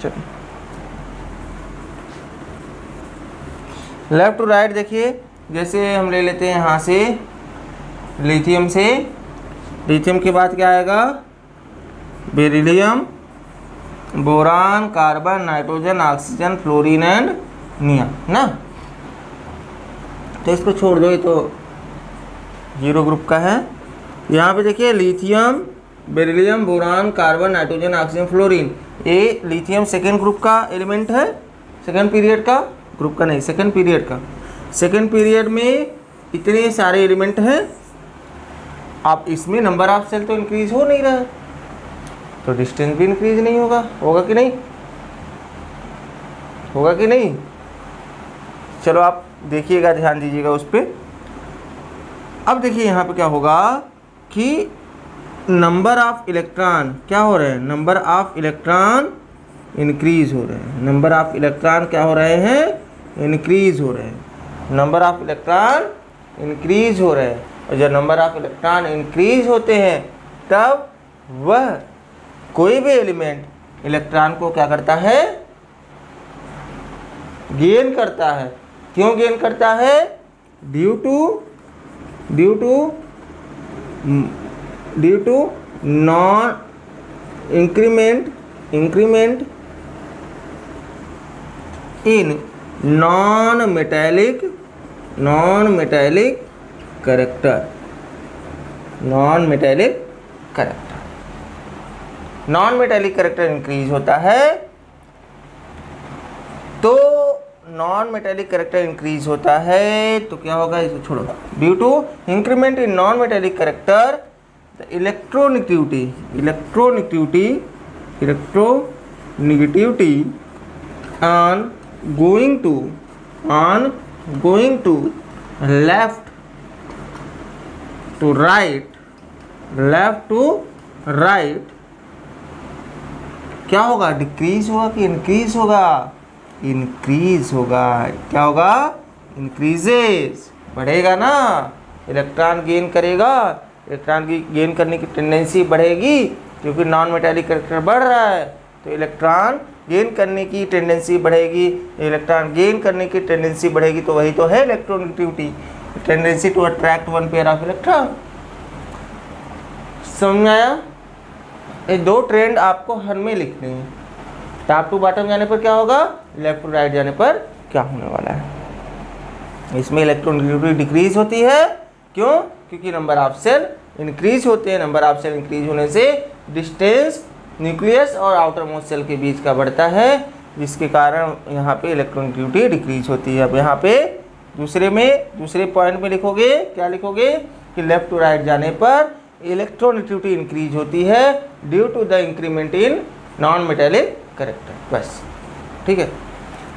चलिए लेफ्ट टू राइट देखिए, जैसे हम ले लेते हैं यहाँ से लिथियम से, लिथियम के बाद क्या आएगा? Beryllium, boron, carbon, nitrogen, oxygen, fluorine and neon ना। तो इसको छोड़ दो, ये तो जीरो ग्रुप का है। यहाँ पे देखिए lithium, beryllium, boron, carbon, nitrogen, oxygen, fluorine. ये लिथियम सेकेंड ग्रुप का एलिमेंट है, सेकेंड पीरियड का, ग्रुप का नहीं, सेकेंड पीरियड का। सेकेंड पीरियड में इतने सारे एलिमेंट हैं, आप इसमें नंबर ऑफ सेल तो इंक्रीज हो नहीं रहा है, तो डिस्टेंस भी इंक्रीज नहीं होगा। होगा कि नहीं? होगा कि नहीं? चलो आप देखिएगा, ध्यान दीजिएगा उस पर। अब देखिए यहाँ पे क्या होगा कि नंबर ऑफ इलेक्ट्रॉन क्या हो रहे हैं? नंबर ऑफ इलेक्ट्रॉन इंक्रीज हो रहे हैं। नंबर ऑफ इलेक्ट्रॉन क्या हो रहे हैं? इंक्रीज हो रहे हैं। नंबर ऑफ इलेक्ट्रॉन इंक्रीज हो रहे हैं। और जब नंबर ऑफ इलेक्ट्रॉन इंक्रीज होते हैं तब वह कोई भी एलिमेंट इलेक्ट्रॉन को क्या करता है? गेन करता है। क्यों गेन करता है? Due to non increment in non metallic character. Non metallic character increase होता है। तो नॉन मेटेलिक कैरेक्टर इंक्रीज होता है तो क्या होगा? इसको छोड़ो। Due to increment in non metallic character the electronegativity on going to left to right क्या होगा? डिक्रीज होगा कि इंक्रीज होगा? इंक्रीज होगा। क्या होगा? इंक्रीजेस, बढ़ेगा ना। इलेक्ट्रॉन गेन करेगा, इलेक्ट्रॉन की गेन करने की टेंडेंसी बढ़ेगी क्योंकि नॉन मेटेलिक कैरेक्टर बढ़ रहा है, तो इलेक्ट्रॉन गेन करने की टेंडेंसी बढ़ेगी। इलेक्ट्रॉन गेन करने की टेंडेंसी बढ़ेगी तो वही तो है electronegativity, tendency to attract one pair of electron. समझ में आया? ये दो ट्रेंड आपको हर में लिखने हैं। टॉप टू बॉटम जाने पर क्या होगा? लेफ्ट टू राइट जाने पर क्या होने वाला है? इसमें इलेक्ट्रोनेगेटिविटी डिक्रीज होती है। क्यों? क्योंकि नंबर ऑफ सेल इंक्रीज होते हैं। नंबर ऑफ सेल इंक्रीज होने से डिस्टेंस न्यूक्लियस और आउटर मोस्ट सेल के बीच का बढ़ता है, जिसके कारण यहाँ पे इलेक्ट्रोनेगेटिविटी डिक्रीज होती है। अब यहाँ पे दूसरे पॉइंट में लिखोगे, क्या लिखोगे कि लेफ्ट टू राइट जाने पर इलेक्ट्रोनेगेटिविटी इंक्रीज होती है due to the increment in non metallic character. बस ठीक है।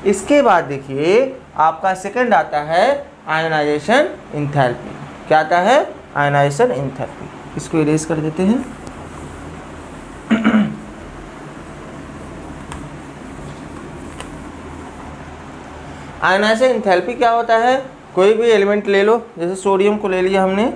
इसके बाद देखिए आपका सेकंड आता है आयनाइजेशन एंथैल्पी। क्या आता है? Ionization enthalpy. इसको इरेज कर देते हैं। आयनाइजेशन एंथैल्पी क्या होता है? कोई भी एलिमेंट ले लो, जैसे सोडियम को ले लिया हमने।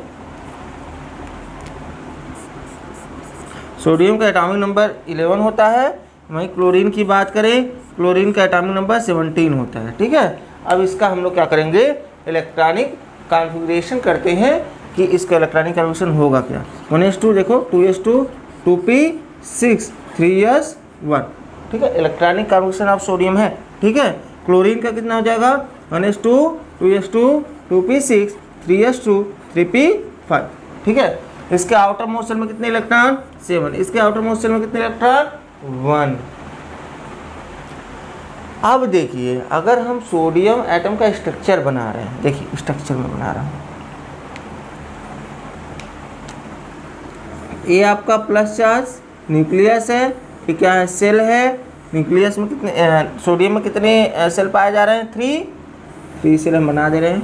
सोडियम का एटॉमिक नंबर 11 होता है। वहीं क्लोरीन की बात करें, क्लोरीन का एटॉमिक नंबर 17 होता है। ठीक है। अब इसका हम लोग क्या करेंगे? इलेक्ट्रॉनिक कॉन्फ़िगरेशन करते हैं कि इसका इलेक्ट्रॉनिक कॉन्फ़िगरेशन होगा क्या। 1s2 देखो, 2s2 2p6 3s1। ठीक है। इलेक्ट्रॉनिक कॉन्फ़िगरेशन ऑफ सोडियम है। ठीक है। क्लोरीन का कितना हो जाएगा? 1s2 2s2 2p6 3s2 3p5। ठीक है। इसके आउटर मोस्ट सेल में कितने इलेक्ट्रॉन? 7। इसके आउटर मोस्ट सेल में कितने इलेक्ट्रॉन? 1। अब देखिए अगर हम सोडियम एटम का स्ट्रक्चर बना रहे हैं, देखिए स्ट्रक्चर में बना रहा हूँ, ये आपका प्लस चार्ज न्यूक्लियस है। ये क्या है? सेल है। न्यूक्लियस में कितने सोडियम में कितने सेल पाए जा रहे हैं? 3 सेल हम बना दे रहे हैं।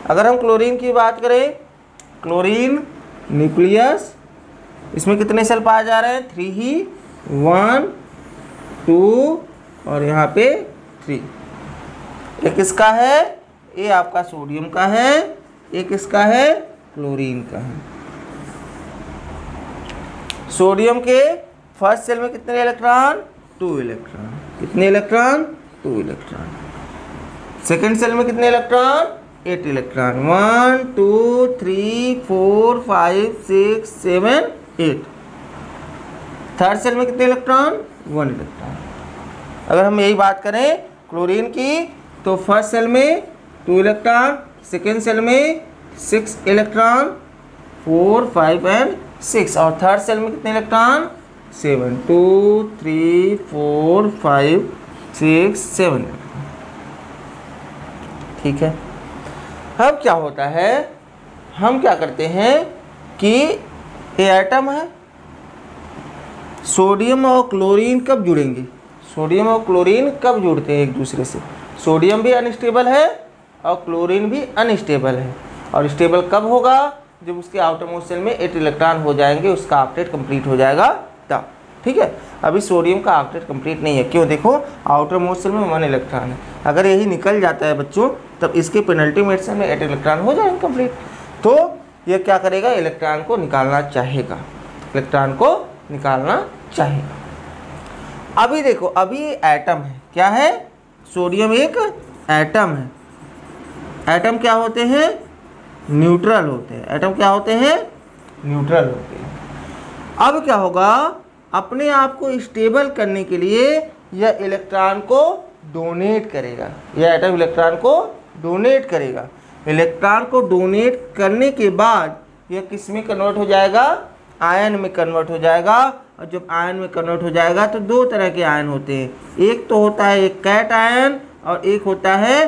अगर हम क्लोरीन की बात करें, क्लोरीन न्यूक्लियस, इसमें कितने सेल पाए जा रहे हैं? 3 ही, 1 2 और यहाँ पे 3। एक किसका है? ये आपका सोडियम का है, एक इसका है क्लोरीन का है। सोडियम के फर्स्ट सेल में कितने इलेक्ट्रॉन? 2 इलेक्ट्रॉन। कितने इलेक्ट्रॉन? 2 इलेक्ट्रॉन। सेकेंड सेल में कितने इलेक्ट्रॉन? 8 इलेक्ट्रॉन। 1 2 3 4 5 6 7 8। थर्ड सेल में कितने इलेक्ट्रॉन? 1 इलेक्ट्रॉन। अगर हम यही बात करें क्लोरीन की, तो फर्स्ट सेल में 2 इलेक्ट्रॉन, सेकेंड सेल में 6 इलेक्ट्रॉन, 4 5 एंड 6, और थर्ड सेल में कितने इलेक्ट्रॉन? 7 2 3 4 5 6 7। ठीक है। अब क्या होता है, हम क्या करते हैं कि ये एटम है, सोडियम और क्लोरीन कब जुड़ेंगे? सोडियम और क्लोरीन कब जुड़ते हैं एक दूसरे से? सोडियम भी अनस्टेबल है और क्लोरीन भी अनस्टेबल है। और स्टेबल कब होगा? जब उसके आउटर मोस्ट सेल में 8 इलेक्ट्रॉन हो जाएंगे, उसका ऑक्टेट कंप्लीट हो जाएगा तब। ठीक है। अभी सोडियम का ऑक्टेट कंप्लीट नहीं है, क्यों? देखो आउटर मोस्ट सेल में 1 इलेक्ट्रॉन है, अगर यही निकल जाता है बच्चों, तब इसके पेनल्टीमेट सेल में 8 इलेक्ट्रॉन हो जाएंगे कंप्लीट। तो ये क्या करेगा? इलेक्ट्रॉन को निकालना चाहेगा, इलेक्ट्रॉन को निकालना चाहेगा। अभी देखो, अभी एटम है, क्या है? सोडियम एक एटम है। एटम क्या होते हैं? न्यूट्रल होते हैं। एटम क्या होते हैं? न्यूट्रल होते हैं। अब क्या होगा? अपने आप को स्टेबल करने के लिए यह इलेक्ट्रॉन को डोनेट करेगा। यह एटम इलेक्ट्रॉन को डोनेट करेगा। इलेक्ट्रॉन को डोनेट करने के बाद यह किस में कन्वर्ट हो जाएगा? आयन में कन्वर्ट हो जाएगा। और जब आयन में कन्वर्ट हो जाएगा तो 2 तरह के आयन होते हैं, एक तो होता है एक कैट आयन और एक होता है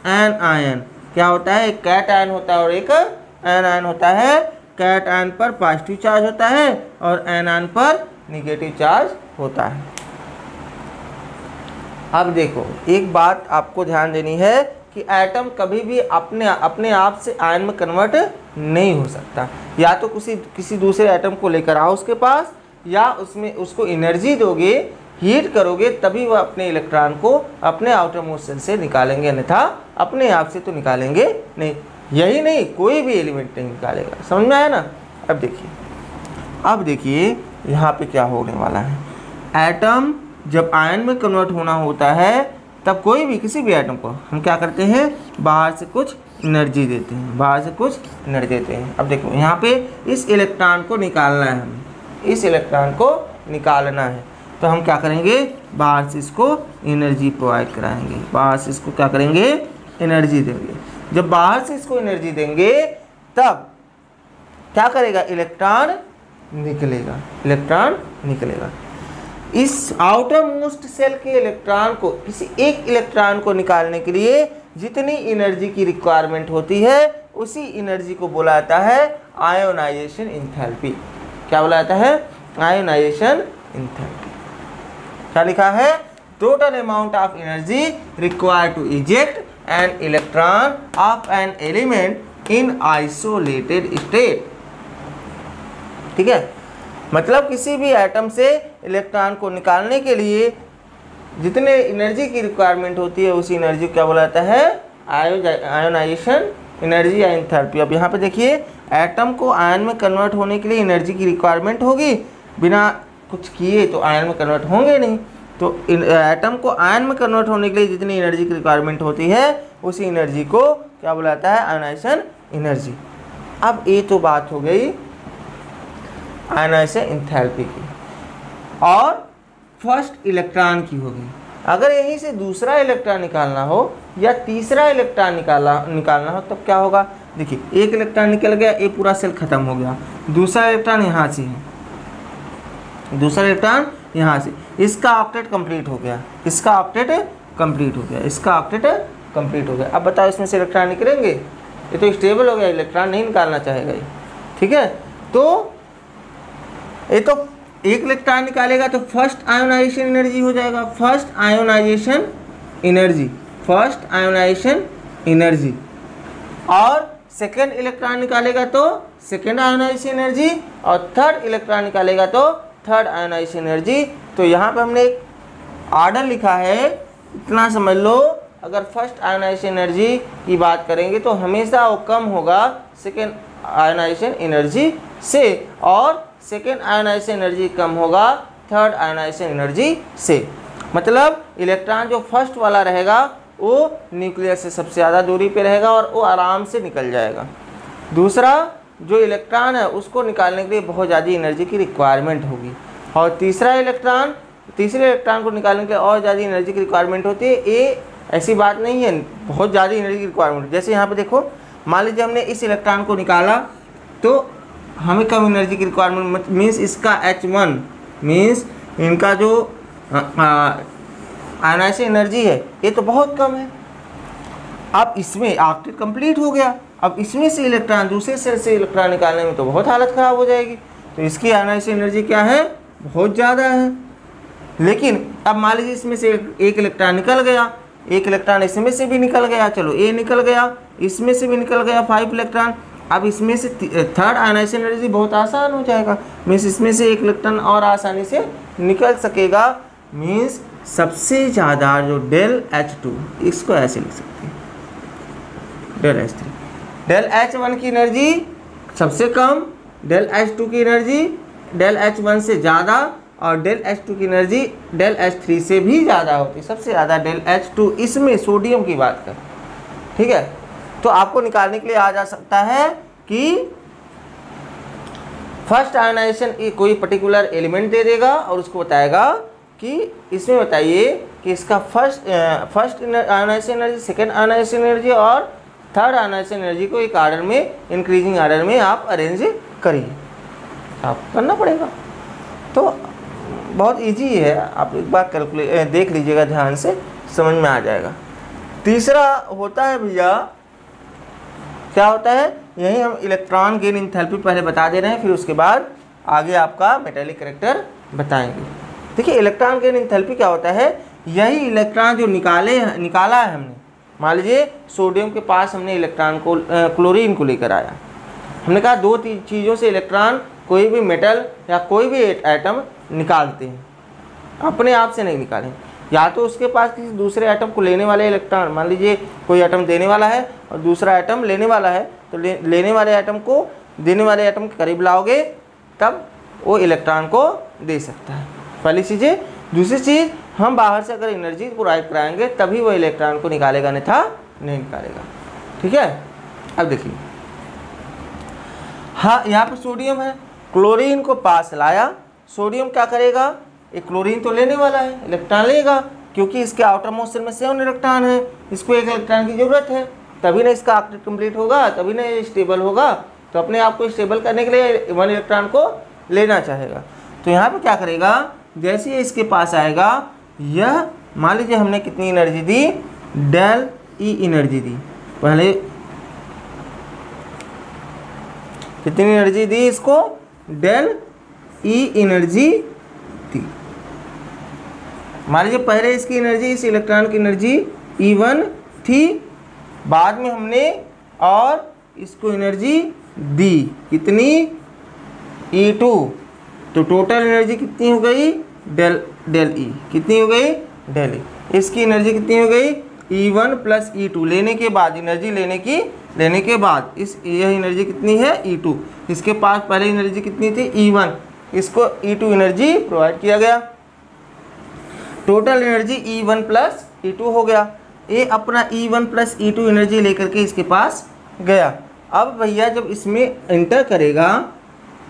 एन आयन। क्या होता है? एक कैट आयन होता है और एक एन आयन होता है। कैट आयन पर पॉजिटिव चार्ज होता है और एन आयन पर नेगेटिव चार्ज होता है। अब देखो, एक बात आपको ध्यान देनी है कि एटम कभी भी अपने आप से आयन में कन्वर्ट नहीं हो सकता। या तो किसी दूसरे एटम को लेकर आओ उसके पास, या उसमें उसको एनर्जी दोगे, हीट करोगे, तभी वह अपने इलेक्ट्रॉन को अपने आउटर मोस्ट सेल से निकालेंगे, अन्यथा अपने आप से तो निकालेंगे नहीं। यही नहीं, कोई भी एलिमेंट नहीं निकालेगा। समझ में आया ना? अब देखिए यहाँ पे क्या होने वाला है। एटम जब आयन में कन्वर्ट होना होता है, तब कोई भी किसी भी एटम को हम क्या करते हैं? बाहर से कुछ एनर्जी देते हैं, बाहर से कुछ एनर्जी देते हैं। अब देखो यहाँ पे इस इलेक्ट्रॉन को निकालना है, हमें इस इलेक्ट्रॉन को निकालना है, तो हम क्या करेंगे? बाहर से इसको एनर्जी प्रोवाइड कराएंगे। बाहर से इसको क्या करेंगे? एनर्जी देंगे। जब बाहर से इसको एनर्जी देंगे तब क्या करेगा? इलेक्ट्रॉन निकलेगा, इलेक्ट्रॉन निकलेगा। इस आउटर मोस्ट सेल के इलेक्ट्रॉन को, किसी एक इलेक्ट्रॉन को निकालने के लिए जितनी एनर्जी की रिक्वायरमेंट होती है, उसी एनर्जी को बोला जाता है आयोनाइजेशन एंथैल्पी। क्या बोला जाता है? Ionisation enthalpy. क्या लिखा है? Total amount of energy required to eject an electron of an element in isolated state. ठीक है, मतलब किसी भी एटम से इलेक्ट्रॉन को निकालने के लिए जितने एनर्जी की रिक्वायरमेंट होती है, उसी एनर्जी को क्या बोला जाता है? आयोनाइजेशन एनर्जी या एंथैल्पी। अब यहाँ पे देखिए, एटम को आयन में कन्वर्ट होने के लिए एनर्जी की रिक्वायरमेंट होगी, बिना कुछ किए तो आयन में कन्वर्ट होंगे नहीं। तो एटम को आयन में कन्वर्ट होने के लिए जितनी एनर्जी की रिक्वायरमेंट होती है, उसी एनर्जी को क्या बोला जाता है? Ionisation energy. अब ये तो बात हो गई आयोनाइजेशन एंथैल्पी की, और फर्स्ट इलेक्ट्रॉन की होगी। अगर यहीं से दूसरा इलेक्ट्रॉन निकालना हो या तीसरा इलेक्ट्रॉन निकालना हो, तब क्या होगा? देखिए, एक इलेक्ट्रॉन निकल गया, ये पूरा सेल खत्म हो गया। दूसरा इलेक्ट्रॉन यहाँ से है, दूसरा इलेक्ट्रॉन यहाँ से, इसका ऑक्टेट कंप्लीट हो गया, इसका ऑक्टेट कंप्लीट हो गया, इसका ऑक्टेट कंप्लीट हो गया। अब बताओ इसमें से इलेक्ट्रॉन निकलेंगे? ये तो स्टेबल हो गया, इलेक्ट्रॉन नहीं निकालना चाहेगा ये। ठीक है, तो ये तो एक इलेक्ट्रॉन निकालेगा तो फर्स्ट आयोनाइजेशन एनर्जी हो जाएगा, first ionisation energy, first ionisation energy. और सेकेंड इलेक्ट्रॉन निकालेगा तो सेकेंड आयोनाइजेशन एनर्जी, और थर्ड इलेक्ट्रॉन निकालेगा तो थर्ड आयोनाइजेशन एनर्जी। तो यहाँ पे हमने एक ऑर्डर लिखा है, इतना समझ लो। अगर फर्स्ट आयोनाइजेशन एनर्जी की बात करेंगे तो हमेशा वो कम होगा सेकेंड आयोनाइजेशन एनर्जी से, और सेकेंड आयोनाइजेशन एनर्जी कम होगा थर्ड आयोनाइजेशन एनर्जी से। मतलब इलेक्ट्रॉन जो फर्स्ट वाला रहेगा वो न्यूक्लियस से सबसे ज़्यादा दूरी पे रहेगा और वो आराम से निकल जाएगा। दूसरा जो इलेक्ट्रॉन है उसको निकालने के लिए बहुत ज़्यादा एनर्जी की रिक्वायरमेंट होगी, और तीसरे इलेक्ट्रॉन को निकालने के लिए और ज़्यादा एनर्जी की रिक्वायरमेंट होती है। ये ऐसी बात नहीं है बहुत ज़्यादा एनर्जी की रिक्वायरमेंट। जैसे यहाँ पे देखो, मान लीजिए हमने इस इलेक्ट्रॉन को निकाला तो हमें कम एनर्जी की रिक्वायरमेंट, मीन्स इसका H1 मीन्स इनका जो आयोनाइजेशन एनर्जी है ये तो बहुत कम है। अब इसमें ऑक्टेट कंप्लीट हो गया, अब इसमें से इलेक्ट्रॉन दूसरे सेल से इलेक्ट्रॉन निकालने में तो बहुत हालत ख़राब हो जाएगी। तो इसकी आयोनाइजेशन एनर्जी क्या है, बहुत ज़्यादा है। लेकिन अब मान लीजिए इसमें से एक इलेक्ट्रॉन निकल गया, एक इलेक्ट्रॉन इसमें से भी निकल गया, चलो ए निकल गया, इसमें से भी निकल गया 5 इलेक्ट्रॉन। अब इसमें से थर्ड आयोनाइजेशन एनर्जी बहुत आसान हो जाएगा, मीन्स इसमें से एक इलेक्ट्रॉन और आसानी से निकल सकेगा। मीन्स सबसे ज़्यादा जो डेल H2, इसको ऐसे लिख सकते हैं डेल H3। डेल H1 की एनर्जी सबसे कम, डेल H2 की एनर्जी डेल H1 से ज़्यादा, और डेल H2 की एनर्जी डेल H3 से भी ज़्यादा होती है। सबसे ज़्यादा डेल H2 इसमें सोडियम की बात करें, ठीक है। तो आपको निकालने के लिए आ जा सकता है कि फर्स्ट आयोनाइजेशन कोई पर्टिकुलर एलिमेंट दे देगा और उसको बताएगा कि इसमें बताइए कि इसका first ionisation energy, second ionisation energy और थर्ड आयोनाइजेशन एनर्जी को एक ऑर्डर में, इंक्रीजिंग ऑर्डर में आप अरेंज करिए। आप करना पड़ेगा, तो बहुत इजी है। आप एक बार देख लीजिएगा ध्यान से, समझ में आ जाएगा। तीसरा होता है भैया, क्या होता है, यही हम इलेक्ट्रॉन गेन इंथैल्पी पहले बता दे रहे हैं, फिर उसके बाद आगे आपका मेटालिक कैरेक्टर बताएंगे। देखिए इलेक्ट्रॉन गेन इंथैल्पी क्या होता है, यही इलेक्ट्रॉन जो निकाला है हमने, मान लीजिए सोडियम के पास हमने इलेक्ट्रॉन को क्लोरीन को लेकर आया, हमने कहा दो चीज़ों से इलेक्ट्रॉन कोई भी मेटल या कोई भी एटम निकालते हैं, अपने आप से नहीं निकालें, या तो उसके पास किसी दूसरे एटम को लेने वाले इलेक्ट्रॉन, मान लीजिए कोई एटम देने वाला है और दूसरा एटम लेने वाला है, तो लेने वाले एटम को देने वाले एटम के करीब लाओगे तब वो इलेक्ट्रॉन को दे सकता है, पहली चीज़ है। दूसरी चीज़, हम बाहर से अगर एनर्जी प्रोवाइड कराएंगे तभी वो इलेक्ट्रॉन को निकालेगा, अन्यथा नहीं निकालेगा, ठीक है। अब देखिए, हाँ यहाँ पर सोडियम है, क्लोरीन को पास लाया, सोडियम क्या करेगा, एक क्लोरीन तो लेने वाला है, इलेक्ट्रॉन लेगा, क्योंकि इसके आउटर मोस्ट शेल में 7 इलेक्ट्रॉन है, इसको एक इलेक्ट्रॉन की ज़रूरत है, तभी ना इसका ऑक्टेट कंप्लीट होगा, तभी ना ये स्टेबल होगा। तो अपने आप को स्टेबल करने के लिए 1 इलेक्ट्रॉन को लेना चाहेगा। तो यहाँ पे क्या करेगा, जैसे ही इसके पास आएगा, यह मान लीजिए हमने कितनी एनर्जी दी, डेल ई एनर्जी दी, पहले कितनी एनर्जी दी इसको, डेल ई एनर्जी थी। मान लीजिए पहले इसकी एनर्जी, इस इलेक्ट्रॉन की एनर्जी E1 थी, बाद में हमने और इसको एनर्जी दी कितनी, E2, तो टोटल एनर्जी कितनी हो गई, डेल ई, कितनी हो गई, डेल ई। इसकी एनर्जी कितनी हो गई, E1 प्लस E2, लेने के बाद एनर्जी लेने के बाद यह एनर्जी कितनी है, E2। इसके पास पहले एनर्जी कितनी थी, E1, इसको E2 एनर्जी प्रोवाइड किया गया, total energy E1 plus E2 हो गया। ये अपना E1 प्लस E2 एनर्जी लेकर के इसके पास गया। अब भैया जब इसमें इंटर करेगा,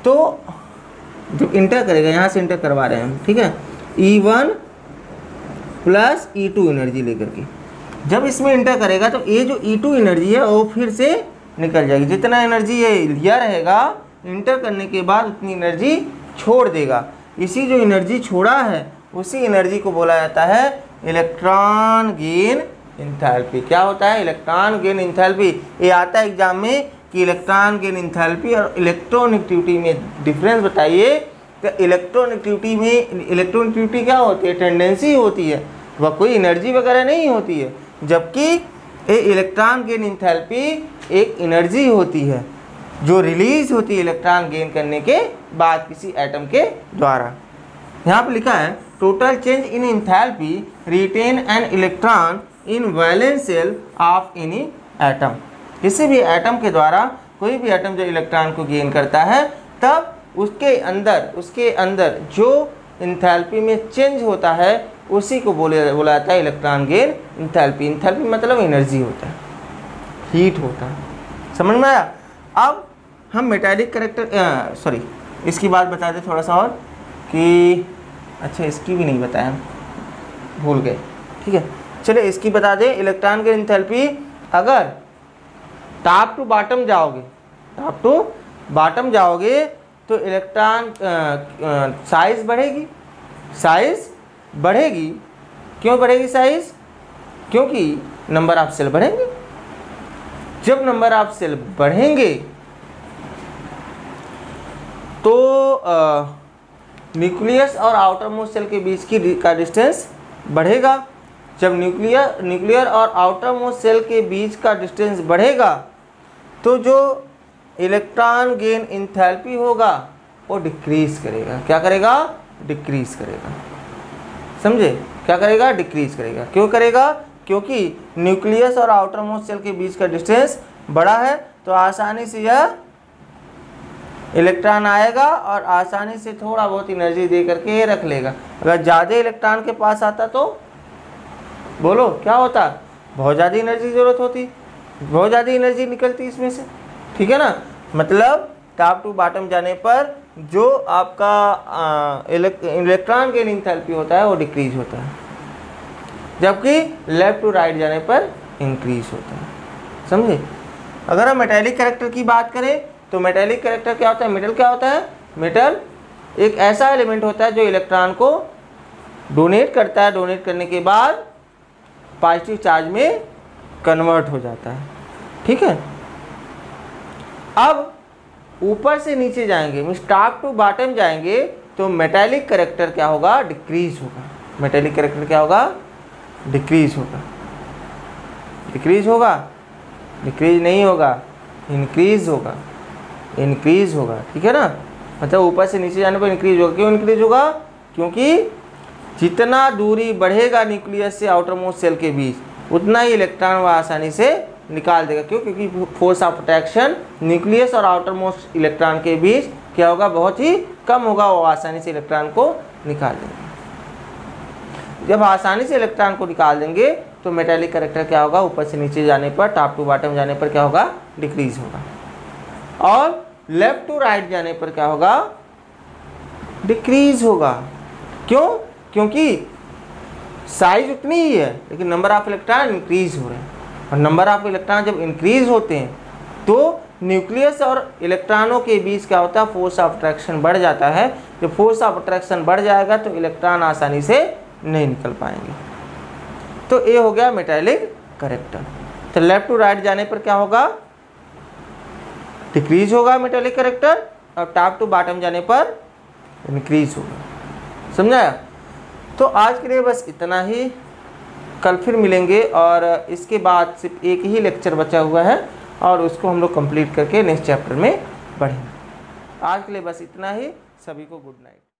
तो जब इंटर करेगा, यहाँ से इंटर करवा रहे हैं हम, ठीक है, E1 प्लस E2 एनर्जी लेकर के जब इसमें इंटर करेगा, तो ये जो E2 एनर्जी है वो फिर से निकल जाएगी। जितना एनर्जी ये लिया रहेगा, इंटर करने के बाद उतनी एनर्जी छोड़ देगा। इसी जो एनर्जी छोड़ा है उसी एनर्जी को बोला जाता है इलेक्ट्रॉन गेन इंथैल्पी। क्या होता है, इलेक्ट्रॉन गेन इंथैल्पी। ये आता है एग्जाम में कि इलेक्ट्रॉन गेन इंथैल्पी और इलेक्ट्रोनेगेटिविटी में डिफरेंस बताइए। तो इलेक्ट्रोनेगेटिविटी क्या होती है, टेंडेंसी होती है, वह कोई एनर्जी वगैरह नहीं होती है, जबकि ये इलेक्ट्रॉन गेन इंथैल्पी एक एनर्जी होती है जो रिलीज होती है इलेक्ट्रॉन गेन करने के बाद किसी एटम के द्वारा। यहाँ पर लिखा है total change in enthalpy written an electron in valence shell of any atom. किसी भी एटम के द्वारा कोई भी एटम जो इलेक्ट्रॉन को गेन करता है तब उसके अंदर जो इंथैल्पी में चेंज होता है उसी को बोला जाता है इलेक्ट्रॉन गेन इंथैल्पी। इंथैल्पी मतलब एनर्जी होता है, हीट होता है। समझ में आया? अब हम मेटालिक कैरेक्टर इसकी बात बता दें थोड़ा सा और कि अच्छा इसकी भी नहीं बताया, भूल गए। ठीक है, चलिए इसकी बता दें। इलेक्ट्रॉन गेन इंथैल्पी अगर टॉप टू बॉटम जाओगे तो इलेक्ट्रॉन साइज बढ़ेगी। क्यों बढ़ेगी साइज? क्योंकि नंबर ऑफ सेल बढ़ेंगे। जब नंबर ऑफ सेल बढ़ेंगे तो न्यूक्लियस और आउटर मोस्ट सेल के बीच का डिस्टेंस बढ़ेगा। जब न्यूक्लियर और आउटर मोस्ट सेल के बीच का डिस्टेंस बढ़ेगा तो जो इलेक्ट्रॉन गेन इंथैल्पी होगा वो डिक्रीज करेगा। क्या करेगा? डिक्रीज करेगा। समझे? क्या करेगा? डिक्रीज करेगा। क्यों करेगा? क्योंकि न्यूक्लियस और आउटर मोस्ट सेल के बीच का डिस्टेंस बड़ा है तो आसानी से यह इलेक्ट्रॉन आएगा और आसानी से थोड़ा बहुत एनर्जी दे करके रख लेगा। अगर ज़्यादा इलेक्ट्रॉन के पास आता तो बोलो क्या होता? बहुत ज़्यादा एनर्जी की ज़रूरत होती, बहुत ज़्यादा एनर्जी निकलती इसमें से। ठीक है ना? मतलब टॉप टू बॉटम जाने पर जो आपका इलेक्ट्रॉन गेन इंथैल्पी होता है वो डिक्रीज होता है, जबकि लेफ्ट टू राइट जाने पर इंक्रीज होता है। समझे? अगर हम मेटालिक कैरेक्टर की बात करें तो मेटालिक कैरेक्टर क्या होता है? मेटल क्या होता है? मेटल एक ऐसा एलिमेंट होता है जो इलेक्ट्रॉन को डोनेट करता है, डोनेट करने के बाद पॉजिटिव चार्ज में कन्वर्ट हो जाता है। ठीक है, अब ऊपर से नीचे जाएंगे, मीन्स टॉप टू बॉटम जाएंगे तो मेटालिक कैरेक्टर क्या होगा? डिक्रीज होगा। मेटालिक कैरेक्टर क्या होगा? डिक्रीज होगा। डिक्रीज होगा? डिक्रीज नहीं होगा, इंक्रीज होगा। इंक्रीज होगा, ठीक है ना? मतलब ऊपर से नीचे जाने पर इंक्रीज होगा। क्यों इंक्रीज होगा? क्योंकि जितना दूरी बढ़ेगा न्यूक्लियस से आउटर मोस्ट सेल के बीच उतना ही इलेक्ट्रॉन वह आसानी से निकाल देगा। क्यों? क्योंकि फोर्स ऑफ अट्रैक्शन न्यूक्लियस और आउटर मोस्ट इलेक्ट्रॉन के बीच क्या होगा? बहुत ही कम होगा, वो आसानी से इलेक्ट्रॉन को निकाल देंगे। जब आसानी से इलेक्ट्रॉन को निकाल देंगे तो मेटालिक कैरेक्टर क्या होगा? ऊपर से नीचे जाने पर, टॉप टू बॉटम जाने पर क्या होगा? डिक्रीज होगा। और लेफ्ट टू राइट जाने पर क्या होगा? डिक्रीज होगा। क्यों? क्योंकि साइज उतनी ही है लेकिन नंबर ऑफ इलेक्ट्रॉन इंक्रीज हो रहे हैं, और नंबर ऑफ इलेक्ट्रॉन जब इंक्रीज होते हैं तो न्यूक्लियस और इलेक्ट्रॉनों के बीच क्या होता है? फोर्स ऑफ अट्रैक्शन बढ़ जाता है। जब फोर्स ऑफ अट्रैक्शन बढ़ जाएगा तो इलेक्ट्रॉन आसानी से नहीं निकल पाएंगे। तो ये हो गया मेटालिक कैरेक्टर। तो लेफ्ट टू राइट जाने पर क्या होगा? डिक्रीज होगा मेटालिक कैरेक्टर, और टॉप टू बॉटम जाने पर इंक्रीज होगा। समझाया? तो आज के लिए बस इतना ही। कल फिर मिलेंगे और इसके बाद सिर्फ एक ही लेक्चर बचा हुआ है और उसको हम लोग कंप्लीट करके नेक्स्ट चैप्टर में बढ़ेंगे। आज के लिए बस इतना ही। सभी को गुड नाइट।